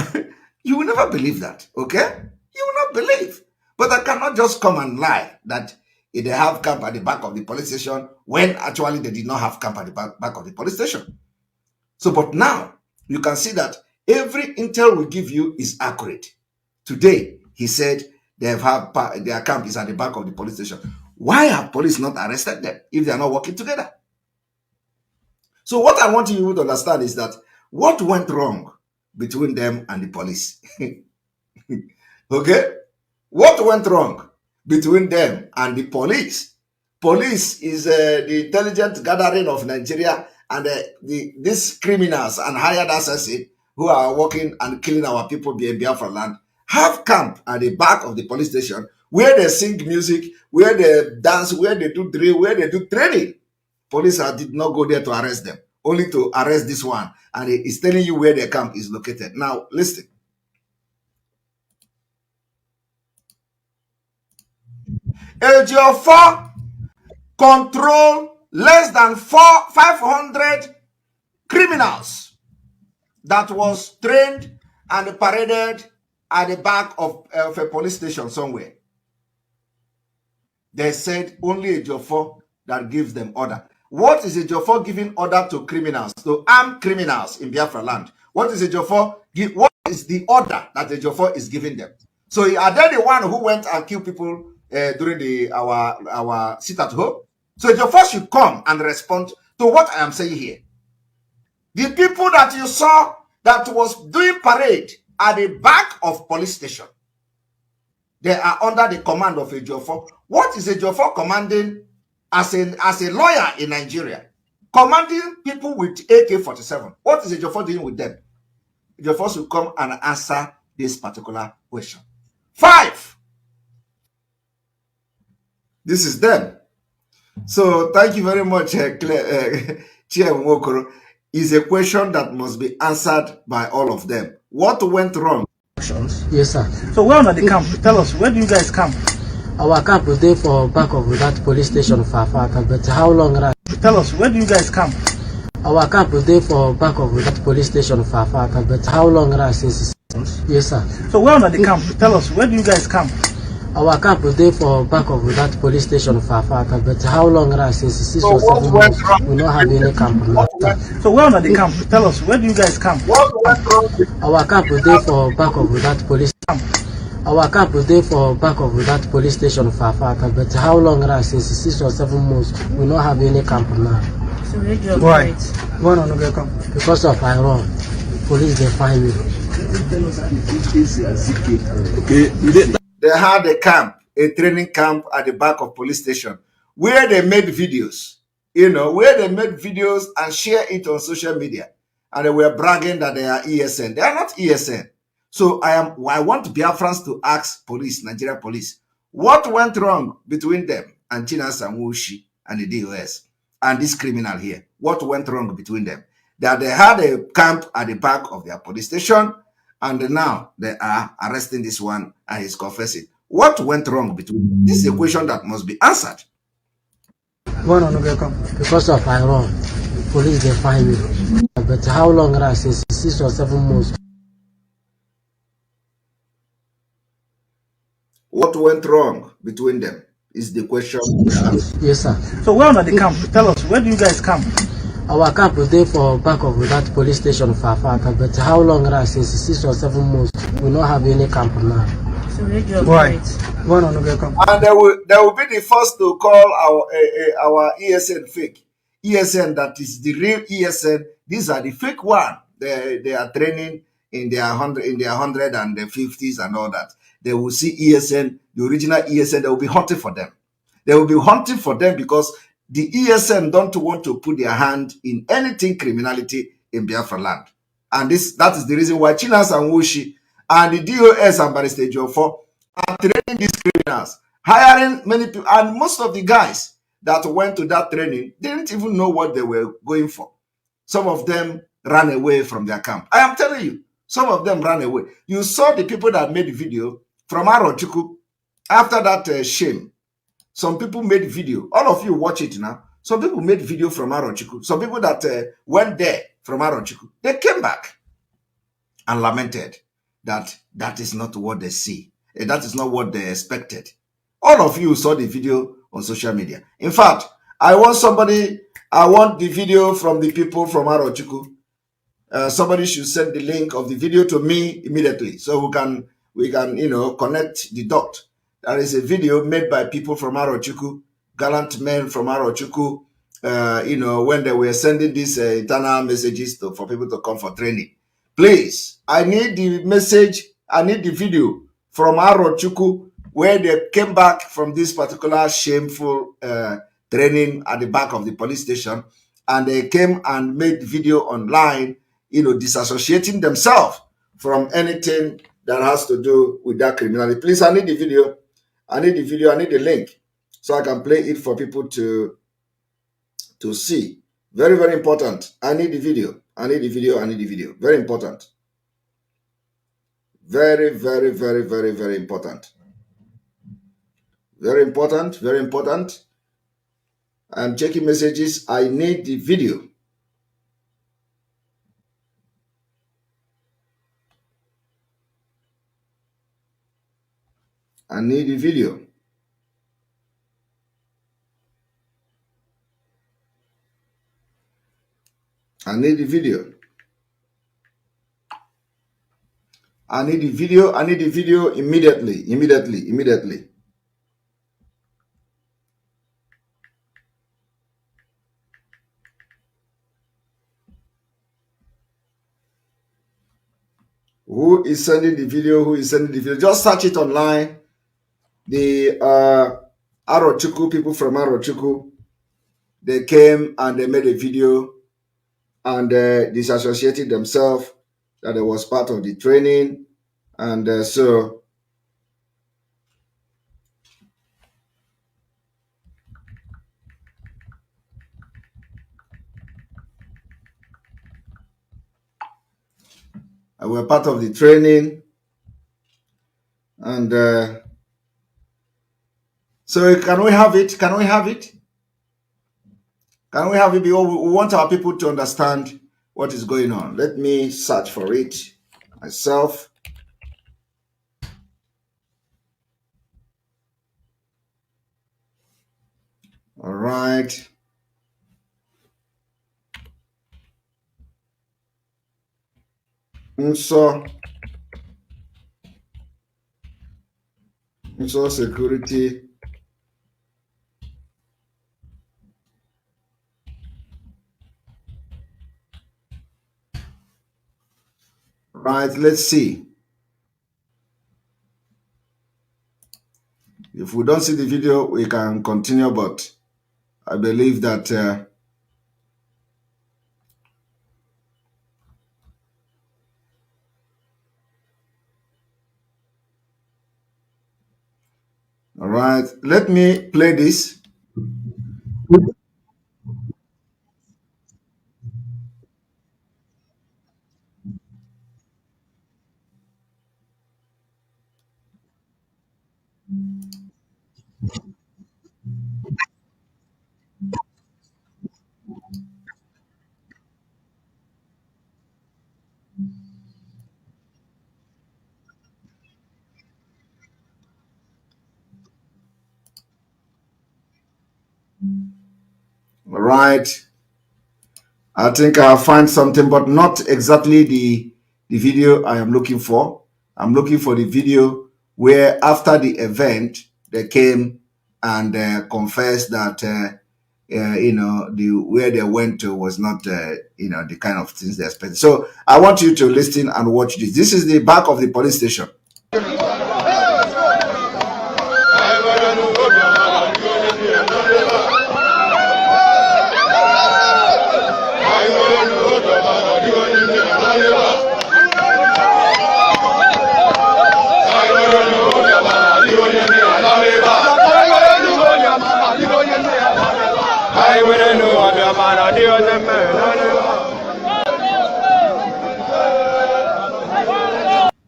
you will never believe that, okay? You will not believe. But I cannot just come and lie that they have camp at the back of the police station when actually they did not have camp at the back of the police station. So, but now you can see that every intel we give you is accurate. Today, he said their camp is at the back of the police station. Why have police not arrested them if they are not working together? So what I want you to understand is that what went wrong between them and the police? Okay? What went wrong between them and the police? Police is the intelligent gathering of Nigeria and these criminals and hired assassins who are working and killing our people in Biafra land have camp at the back of the police station where they sing music, where they dance, where they do drill, where they do training. Police did not go there to arrest them, only to arrest this one. And it's telling you where their camp is located. Now, listen. Ejiofor control less than 500 criminals that was trained and paraded at the back of a police station somewhere. They said only Ejiofor that gives them order. What is Ejiofor giving order to criminals, to armed criminals in Biafra land? What is Ejiofor what is the order that Ejiofor is giving them? So are they the one who went and killed people during our sit at home? So Ejiofor should come and respond to what I am saying here. The people that you saw that was doing parade at the back of police station, they are under the command of Ejiofor. What is Ejiofor commanding as a lawyer in Nigeria? Commanding people with AK-47. What is Ejiofor doing with them? Ejiofor should come and answer this particular question. 5. This is them. So thank you very much, Chia Mwokoro. Is a question that must be answered by all of them. What went wrong? Yes, sir. So where are the camp? Tell us, where do you guys camp? Our camp is there for back of that police station for Fàkè. But how long? Tell us, where do you guys camp? Our camp is there for back of that police station for Fàkè. But how long? Yes, sir. So where are the camp? Tell us, where do you guys camp? Our camp is there for back of that police station for Fàkè. But how long? 6 or 7 months. We don't have any camp. So where are the camp? Tell us, where do you guys camp? Our camp is there for back of that police. Our camp is there for back of that police station for Fàkè. But how long? 6 or 7 months. We don't have any camp now. So why? Why not get camp? Because of Iran. Police they find me. Okay. They had a camp, a training camp at the back of police station where they made videos, where they made videos and share it on social media. And they were bragging that they are ESN. They are not ESN. So I want Biafrans to ask police, Nigeria police, what went wrong between them and Sèŕìøůs and the DOS and this criminal here? What went wrong between them? That they had a camp at the back of their police station, and now they are arresting this one and he's confessing. What went wrong between them? This is a question that must be answered. Because of Iran, police they find me. But how long since 6 or 7 months? What went wrong between them is the question. Yes, sir. So where are the camp? Tell us, where do you guys camp? Our camp is there for back of that police station for Fàkè. But how long since 6 or 7 months? We don't have any camp now. So where do you Why? operate? And they will be the first to call our ESN fake. ESN that is the real ESN. These are the fake one. They are training in their 100 and the 50s and all that. They will see ESN, the original ESN. They will be hunting for them. They will be hunting for them because the ESN don't want to put their hand in anything criminality in Biafra land. And that is the reason why Sèŕìøůs and the DOS and Barrister Jofor are training these criminals, hiring many people. And most of the guys that went to that training didn't even know what they were going for. Some of them ran away from their camp. I am telling you, some of them ran away. You saw the people that made the video from Àťťàćk after that shame. Some people made video. All of you watch it now. Some people made video from Àťťàćk. Some people that went there from Àťťàćk, they came back and lamented that that is not what they see. That is not what they expected. All of you saw the video on social media. In fact, I want the video from the people from Àťťàćk. Somebody should send the link of the video to me immediately so we can connect the dot. There is a video made by people from Àťťàćk, gallant men from Àťťàćk, when they were sending these internal messages for people to come for training. Please, I need the message, I need the video from Àťťàćk where they came back from this particular shameful training at the back of the police station, and they came and made video online, disassociating themselves from anything that has to do with that criminality. Please, I need the video. I need the video. I need the link so I can play it for people to see. Very, very important. I need the video. I need the video. I need the video. Very important. Very, very, very, very, very important. Very important. Very important. I'm checking messages. I need the video. I need the video. I need the video. I need the video. I need the video immediately. Immediately. Immediately. Who is sending the video? Who is sending the video? Just search it online. The Àťťàćk people from Àťťàćk, they came and they made a video and disassociated themselves that it was part of the training, and so were part of the training, and so can we have it? Can we have it? Can we have it? Because we want our people to understand what is going on. Let me search for it myself. All right. So security. Right, let's see. If we don't see the video, we can continue, but I believe that all right, let me play this. All right. I think I'll find something, but not exactly the video I am looking for. I'm looking for the video where after the event, they came and confessed that, where they went to was not, the kind of things they expected. So I want you to listen and watch this. This is the back of the police station.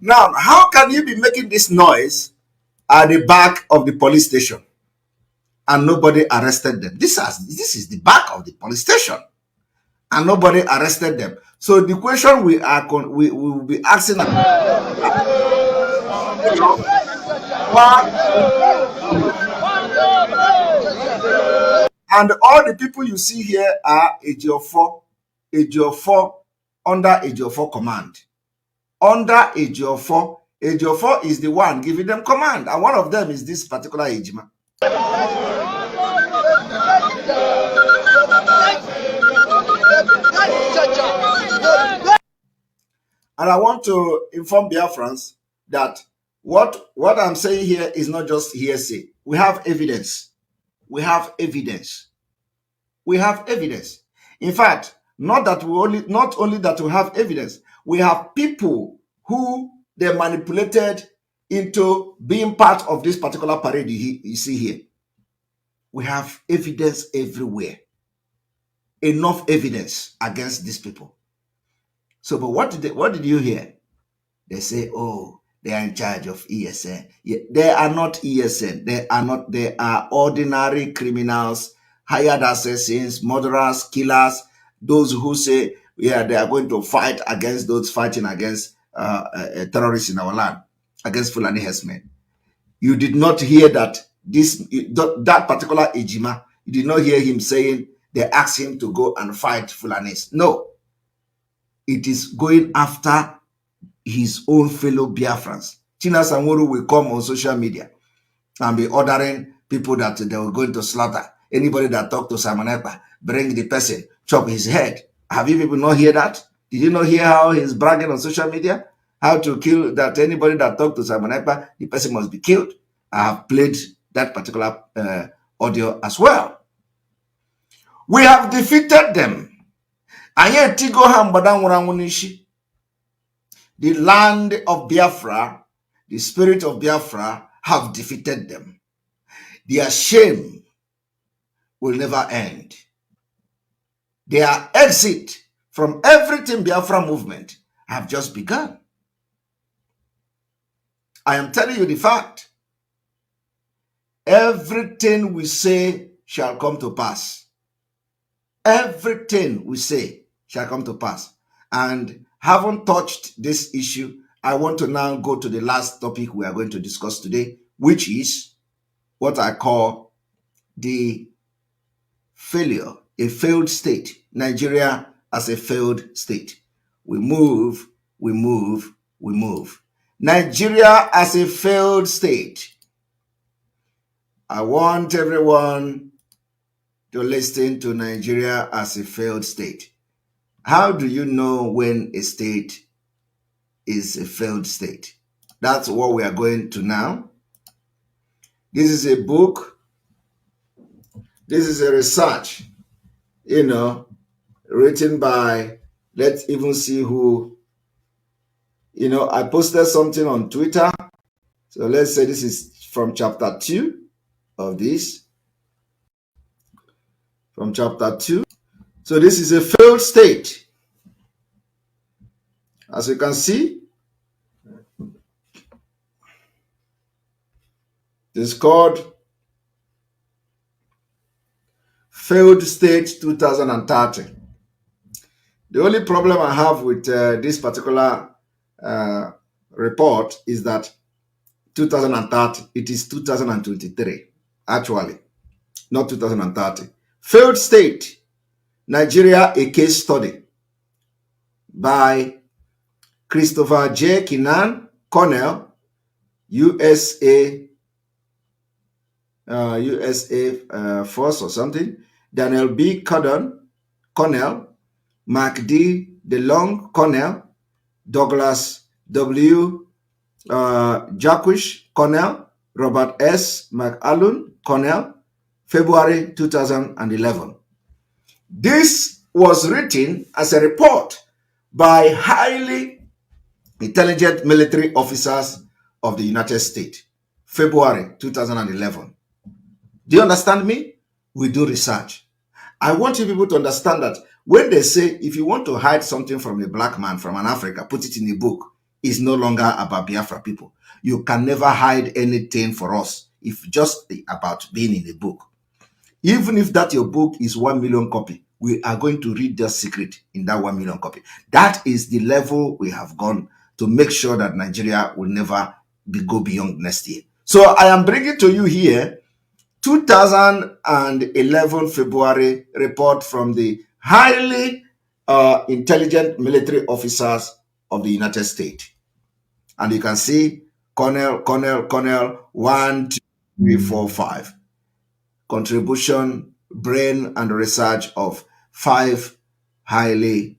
Now, how can you be making this noise at the back of the police station and nobody arrested them? This is the back of the police station and nobody arrested them. So the question we will be asking, and all the people you see here are Ejiofor under Ejiofor command. Under Ejiofor is the one giving them command, and one of them is this particular Ejima. And I want to inform Biafrans that what I'm saying here is not just hearsay. We have evidence. We have evidence. We have evidence. In fact, not only that we have evidence, we have people who they manipulated into being part of this particular parade you see here. We have evidence everywhere. Enough evidence against these people. So, but what did you hear? They say, oh, they are in charge of ESN. Yeah, they are not ESN. They are not. They are ordinary criminals, hired assassins, murderers, killers, those who say, yeah, they are going to fight against those fighting against terrorists in our land, against Fulani herdsmen. You did not hear that that particular Ejima, you did not hear him saying they asked him to go and fight Fulanis. No. It is going after his own fellow Biafrans. Chinas Anworu will come on social media and be ordering people that they were going to slaughter. Anybody that talk to Simon Ekpa, bring the person, chop his head. Have you people not hear that? Did you not hear how he's bragging on social media? How to kill that anybody that talk to Simon Ekpa, the person must be killed. I have played that particular audio as well. We have defeated them. The land of Biafra, the spirit of Biafra have defeated them. Their shame will never end. Their exit from everything Biafra movement have just begun. I am telling you the fact. Everything we say shall come to pass. Everything we say shall come to pass. And having touched this issue, I want to now go to the last topic we are going to discuss today, which is what I call the failure, a failed state. Nigeria as a failed state. We move. Nigeria as a failed state. I want everyone to listen to Nigeria as a failed state. How do you know when a state is a failed state. That's what we are going to now. This is a book. This is a research, written by, let's even see who, I posted something on Twitter. So let's say this is from chapter 2 of this. From chapter 2. So this is a failed state. As you can see, it's called Failed State 2030. The only problem I have with this particular report is that 2030, it is 2023, actually, not 2030. Failed State, Nigeria, a case study by Christopher J. Kinan, Cornell, USA Force or something, Daniel B. Cordon, Cornell, Mark D. DeLong, Cornell, Douglas W. Jacquish, Cornell, Robert S. McAllen, Cornell, February 2011. This was written as a report by highly intelligent military officers of the United States, February 2011. Do you understand me? We do research. I want you people to understand that when they say, if you want to hide something from a black man, from an Africa, put it in a book, it's no longer about Biafra people. You can never hide anything for us if just about being in a book. Even if that your book is 1 million copy, we are going to read the secret in that 1 million copy. That is the level we have gone to make sure that Nigeria will never go beyond next year. So I am bringing to you here 2011 February report from the highly intelligent military officers of the United States. And you can see Cornell, 1, 2, 3, 4, 5. Contribution, brain, and research of 5 highly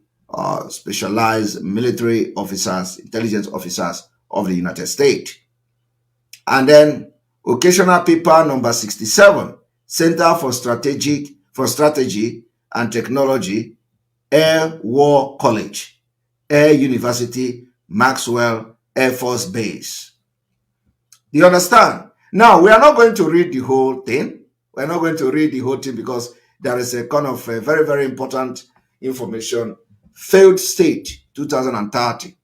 specialized military officers, intelligence officers of the United States. And then occasional paper number 67, Center for Strategy and Technology, Air War College, Air University, Maxwell Air Force Base. Do you understand? Now, we are not going to read the whole thing. We're not going to read the whole thing because there is a kind of very, very important information. Failed State 2030.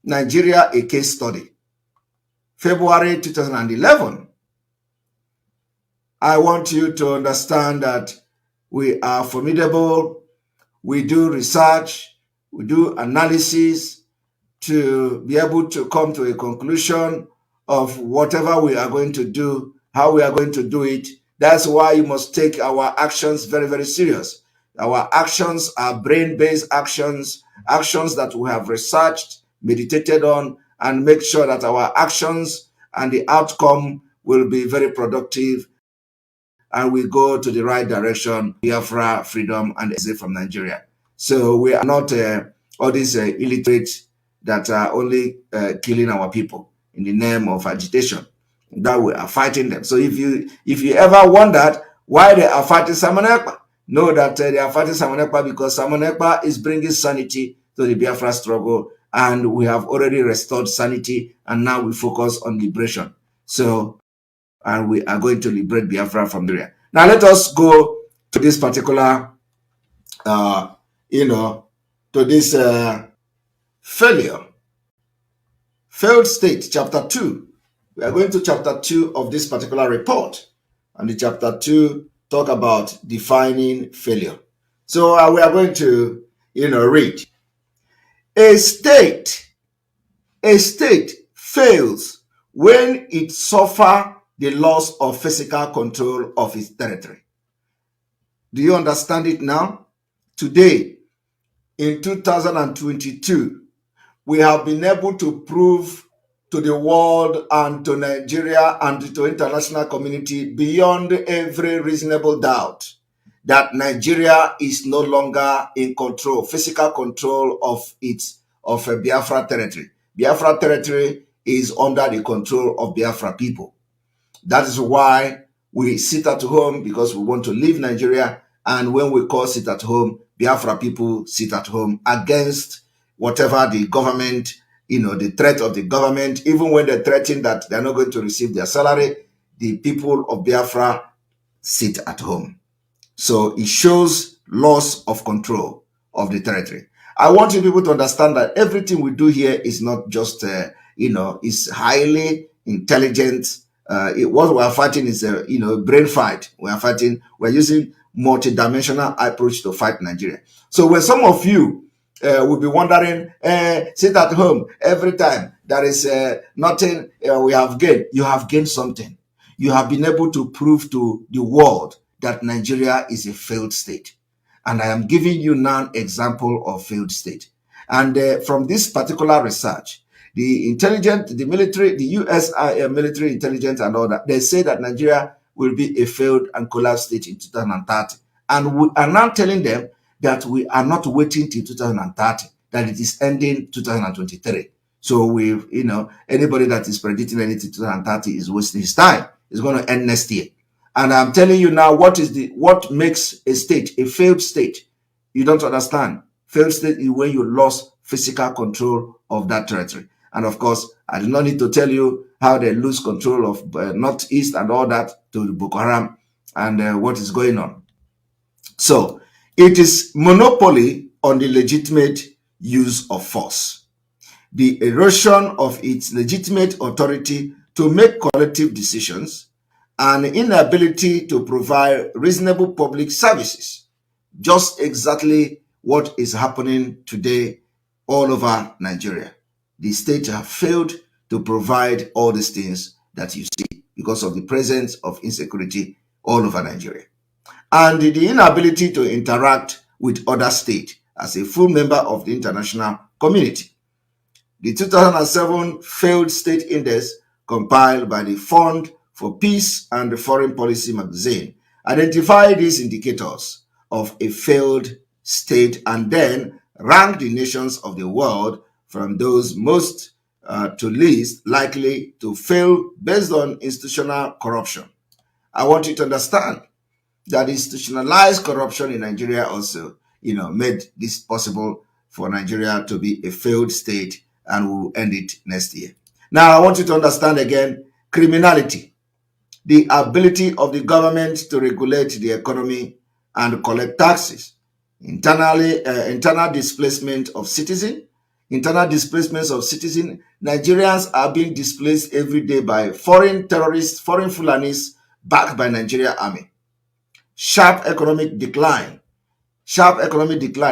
Nigeria, a case study. February 2011. I want you to understand that we are formidable. We do research. We do analysis to be able to come to a conclusion of whatever we are going to do, how we are going to do it. That's why you must take our actions very, very serious. Our actions are brain-based actions, actions that we have researched, meditated on, and make sure that our actions and the outcome will be very productive and we go to the right direction, Biafra, freedom, and exit from Nigeria. So we are not all these illiterates that are only killing our people in the name of agitation. That we are fighting them. So if you ever wondered why they are fighting Simon Ekpa, know that they are fighting Simon Ekpa because Simon Ekpa is bringing sanity to the Biafra struggle, and we have already restored sanity, and now we focus on liberation. So, and we are going to liberate Biafra from Nigeria. Now let us go to this particular, to this failed state, chapter 2. We are going to chapter 2 of this particular report. And the chapter 2 talk about defining failure. So we are going to, read. A state fails when it suffers the loss of physical control of its territory. Do you understand it now? Today, in 2022, we have been able to prove to the world and to Nigeria and to international community beyond every reasonable doubt that Nigeria is no longer in control, physical control of Biafra territory. Biafra territory is under the control of Biafra people. That is why we sit at home, because we want to leave Nigeria. And when we call sit at home, Biafra people sit at home against whatever the government, the threat of the government. Even when they threaten that they're not going to receive their salary, the people of Biafra sit at home. So it shows loss of control of the territory. I want you people to understand that everything we do here is not just, is highly intelligent. What we are fighting is a, brain fight. We're using multidimensional approach to fight Nigeria. So when some of you will be wondering, sit at home every time there is nothing we have gained, you have gained something. You have been able to prove to the world that Nigeria is a failed state. And I am giving you now an example of failed state. And from this particular research, the intelligence, the military, the US military intelligence and all that, they say that Nigeria will be a failed and collapsed state in 2030. And we are now telling them that we are not waiting till 2030, that it is ending 2023. So anybody that is predicting anything 2030 is wasting his time. It's going to end next year. And I'm telling you now, what makes a state a failed state? You don't understand. Failed state is when you lost physical control of that territory. And of course, I do not need to tell you how they lose control of Northeast and all that to Boko Haram and what is going on. So it is monopoly on the legitimate use of force, the erosion of its legitimate authority to make collective decisions, and inability to provide reasonable public services. Just exactly what is happening today all over Nigeria. The state have failed to provide all these things that you see because of the presence of insecurity all over Nigeria. And the inability to interact with other states as a full member of the international community. The 2007 Failed State Index, compiled by the Fund for Peace and Foreign Policy magazine, identified these indicators of a failed state and then ranked the nations of the world from those most to least likely to fail based on institutional corruption. I want you to understand that institutionalized corruption in Nigeria also, made this possible for Nigeria to be a failed state, and we'll end it next year. Now, I want you to understand again, criminality, the ability of the government to regulate the economy and collect taxes, internal displacement of citizens. Nigerians are being displaced every day by foreign terrorists, foreign Fulanis backed by Nigeria army. Sharp economic decline.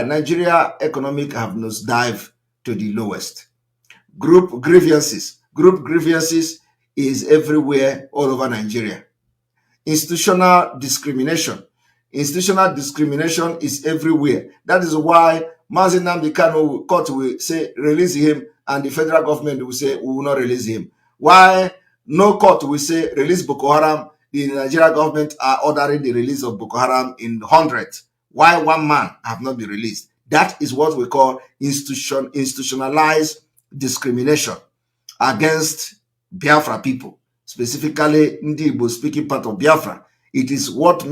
Nigeria economic have nosedive to the lowest. Group grievances is everywhere all over Nigeria. Institutional discrimination is everywhere. That is why Mazi Nnamdi Kanu court will say release him, and the federal government will say we will not release him. Why no court will say release Boko Haram? The Nigerian government are ordering the release of Boko Haram in hundreds. Why one man have not been released? That is what we call institutionalized discrimination against Biafra people, specifically Ndi Igbo speaking part of Biafra. It is what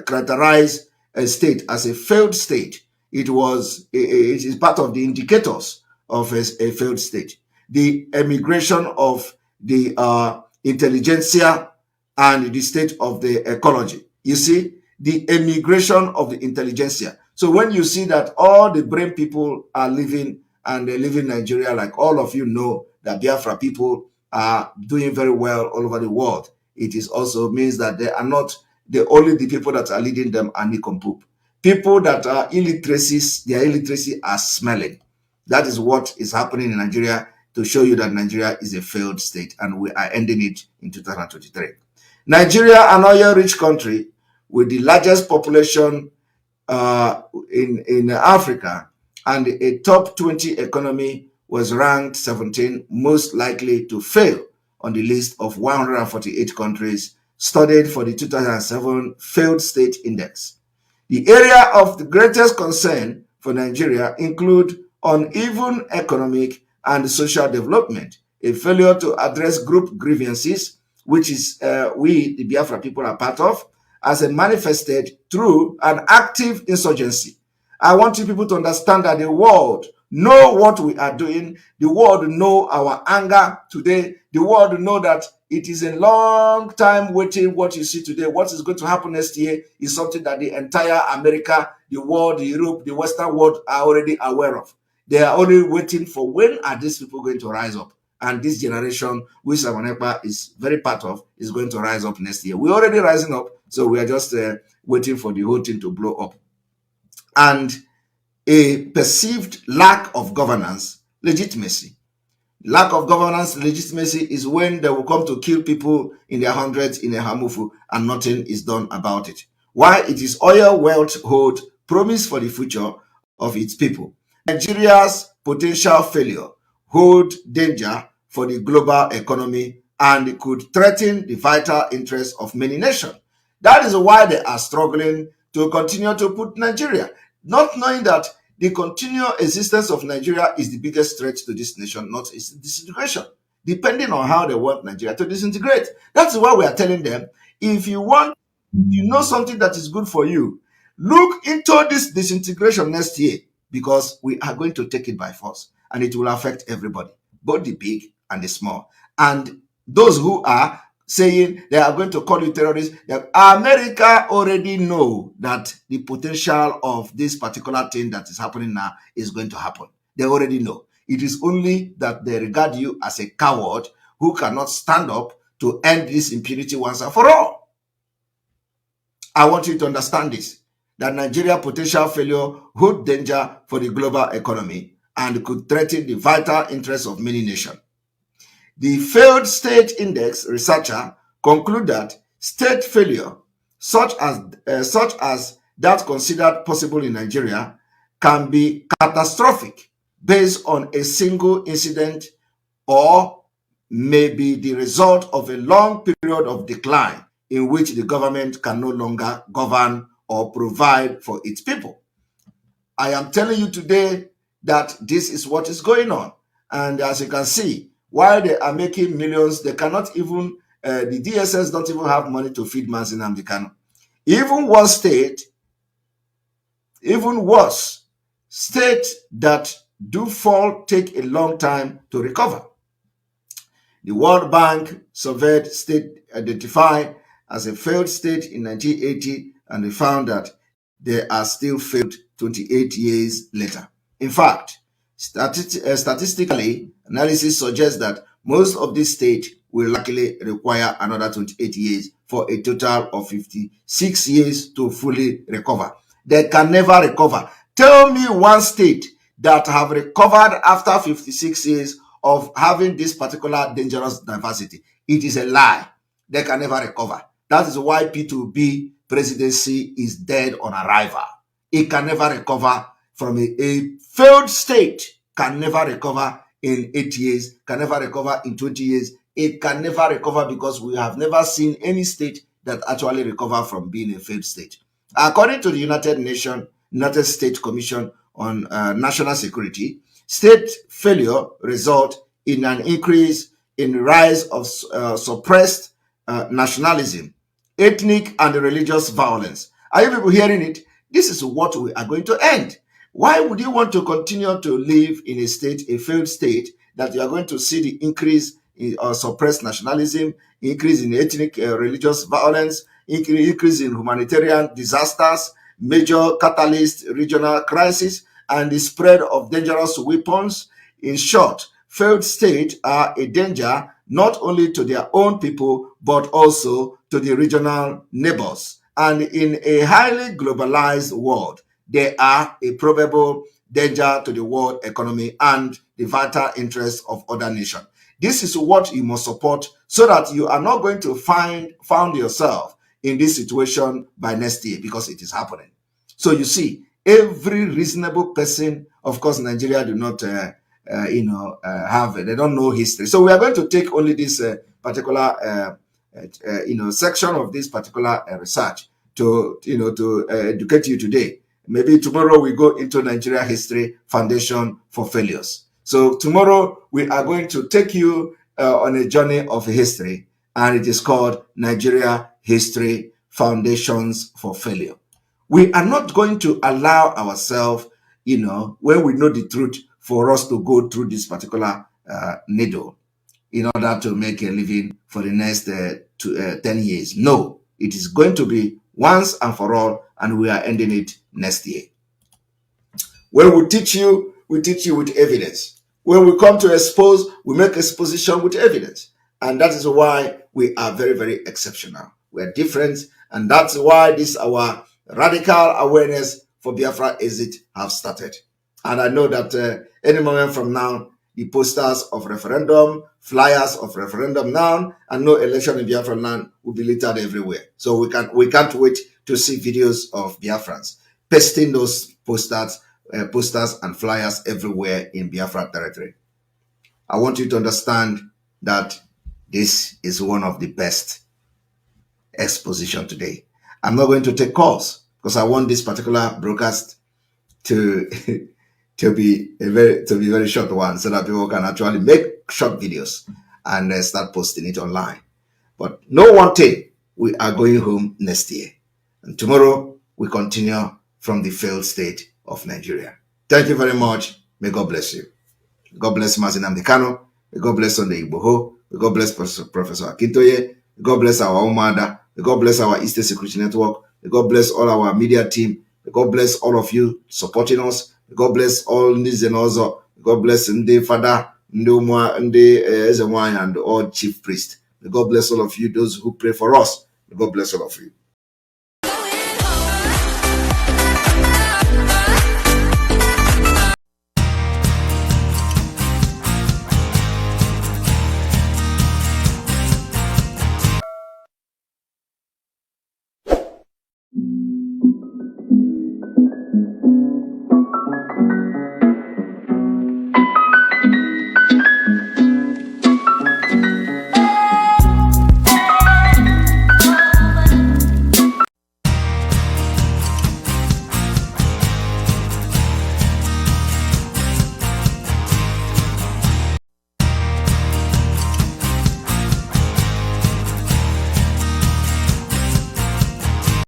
characterize a state as a failed state. It is part of the indicators of a failed state. The emigration of the intelligentsia and the state of the ecology. You see, the emigration of the intelligentsia. So when you see that all the brain people are living and they live in Nigeria, like all of you know that Biafra people are doing very well all over the world, it is also means that they are not only the people that are leading them are nincompoop. People that are illiteracies, their illiteracy are smelling. That is what is happening in Nigeria, to show you that Nigeria is a failed state, and we are ending it in 2023. Nigeria, an oil-rich country with the largest population in Africa and a top 20 economy, was ranked 17 most likely to fail on the list of 148 countries studied for the 2007 Failed State Index. The area of the greatest concern for Nigeria include uneven economic and social development, a failure to address group grievances, which is we, the Biafra people, are part of, as manifested through an active insurgency. I want you people to understand that the world know what we are doing. The world know our anger today. The world know that it is a long time waiting. What you see today, what is going to happen next year, is something that the entire America, the world, the Europe, the Western world are already aware of. They are only waiting for when are these people going to rise up. And this generation, which Ekpa is very part of, is going to rise up next year. We're already rising up, so we are just waiting for the whole thing to blow up. And a perceived lack of governance legitimacy. Lack of governance legitimacy is when they will come to kill people in their hundreds in a Hamufu and nothing is done about it. Why? It is oil wealth hold promise for the future of its people. Nigeria's potential failure hold danger for the global economy and could threaten the vital interests of many nations. That is why they are struggling to continue to put Nigeria, not knowing that the continual existence of Nigeria is the biggest threat to this nation, not its disintegration, depending on how they want Nigeria to disintegrate. That's why we are telling them, if you know something that is good for you, look into this disintegration next year, because we are going to take it by force and it will affect everybody, both the big and the small. And those who are saying they are going to call you terrorists, that America already know that the potential of this particular thing that is happening now is going to happen. They already know. It is only that they regard you as a coward who cannot stand up to end this impunity once and for all. I want you to understand this, that Nigeria potential failure hold danger for the global economy and could threaten the vital interests of many nations. The failed state index researcher conclude that state failure, such as that considered possible in Nigeria, can be catastrophic based on a single incident or may be the result of a long period of decline in which the government can no longer govern or provide for its people. I am telling you today that this is what is going on. And as you can see, while they are making millions, they cannot even, the DSS don't even have money to feed Manzi Nnamdi Kanu. Even worse, states that do fall take a long time to recover. The World Bank surveyed state identified as a failed state in 1980, and they found that they are still failed 28 years later. In fact, statistically, analysis suggests that most of these states will likely require another 28 years for a total of 56 years to fully recover. They can never recover. Tell me one state that have recovered after 56 years of having this particular dangerous diversity. It is a lie. They can never recover. That is why P2B presidency is dead on arrival. It can never recover from a failed state, can never recover in 8 years, can never recover in 20 years. It can never recover because we have never seen any state that actually recover from being a failed state. According to the United States Commission on National Security, state failure result in an increase in rise of suppressed nationalism, ethnic and religious violence. Are you people hearing it? This is what we are going to end. Why would you want to continue to live in a state, a failed state, that you are going to see the increase in suppressed nationalism, increase in ethnic religious violence, increase in humanitarian disasters, major catalyst regional crisis, and the spread of dangerous weapons? In short, failed states are a danger not only to their own people, but also to the regional neighbors. And in a highly globalized world, they are a probable danger to the world economy and the vital interests of other nations. This is what you must support so that you are not going to find yourself in this situation by next year, because it is happening. So you see, every reasonable person, of course, Nigeria do not, they don't know history. So we are going to take only this particular, section of this particular research to educate you today. Maybe tomorrow we go into Nigeria History Foundation for Failures. So tomorrow we are going to take you on a journey of history, and it is called Nigeria History Foundations for Failure. We are not going to allow ourselves, when we know the truth, for us to go through this particular needle in order to make a living for the next 10 years. No, it is going to be once and for all, and we are ending it next year. When we teach you with evidence. When we come to expose, we make exposition with evidence. And that is why we are very, very exceptional. We are different, and that's why this our radical awareness for Biafra exit have started. And I know that any moment from now, the posters of referendum, flyers of referendum now, and no election in Biafra land will be littered everywhere. So we can't wait to see videos of Biafrans pasting those posters and flyers everywhere in Biafra territory. I want you to understand that this is one of the best exposition today. I'm not going to take calls because I want this particular broadcast to be a very short one, so that people can actually make short videos and start posting it online. But know one thing, we are going home next year, and tomorrow we continue from the failed state of Nigeria. Thank you very much. May God bless you. God bless Mazin Amdekano. May God bless Sunday Igboho. May God bless Professor Akintoye. May God bless our Omada. May God bless our Eastern Security Network. May God bless all our media team. May God bless all of you supporting us. May God bless all Nizenozo. May God bless Nde Father, Nde Ezewanya, and all chief priests. May God bless all of you, those who pray for us. May God bless all of you.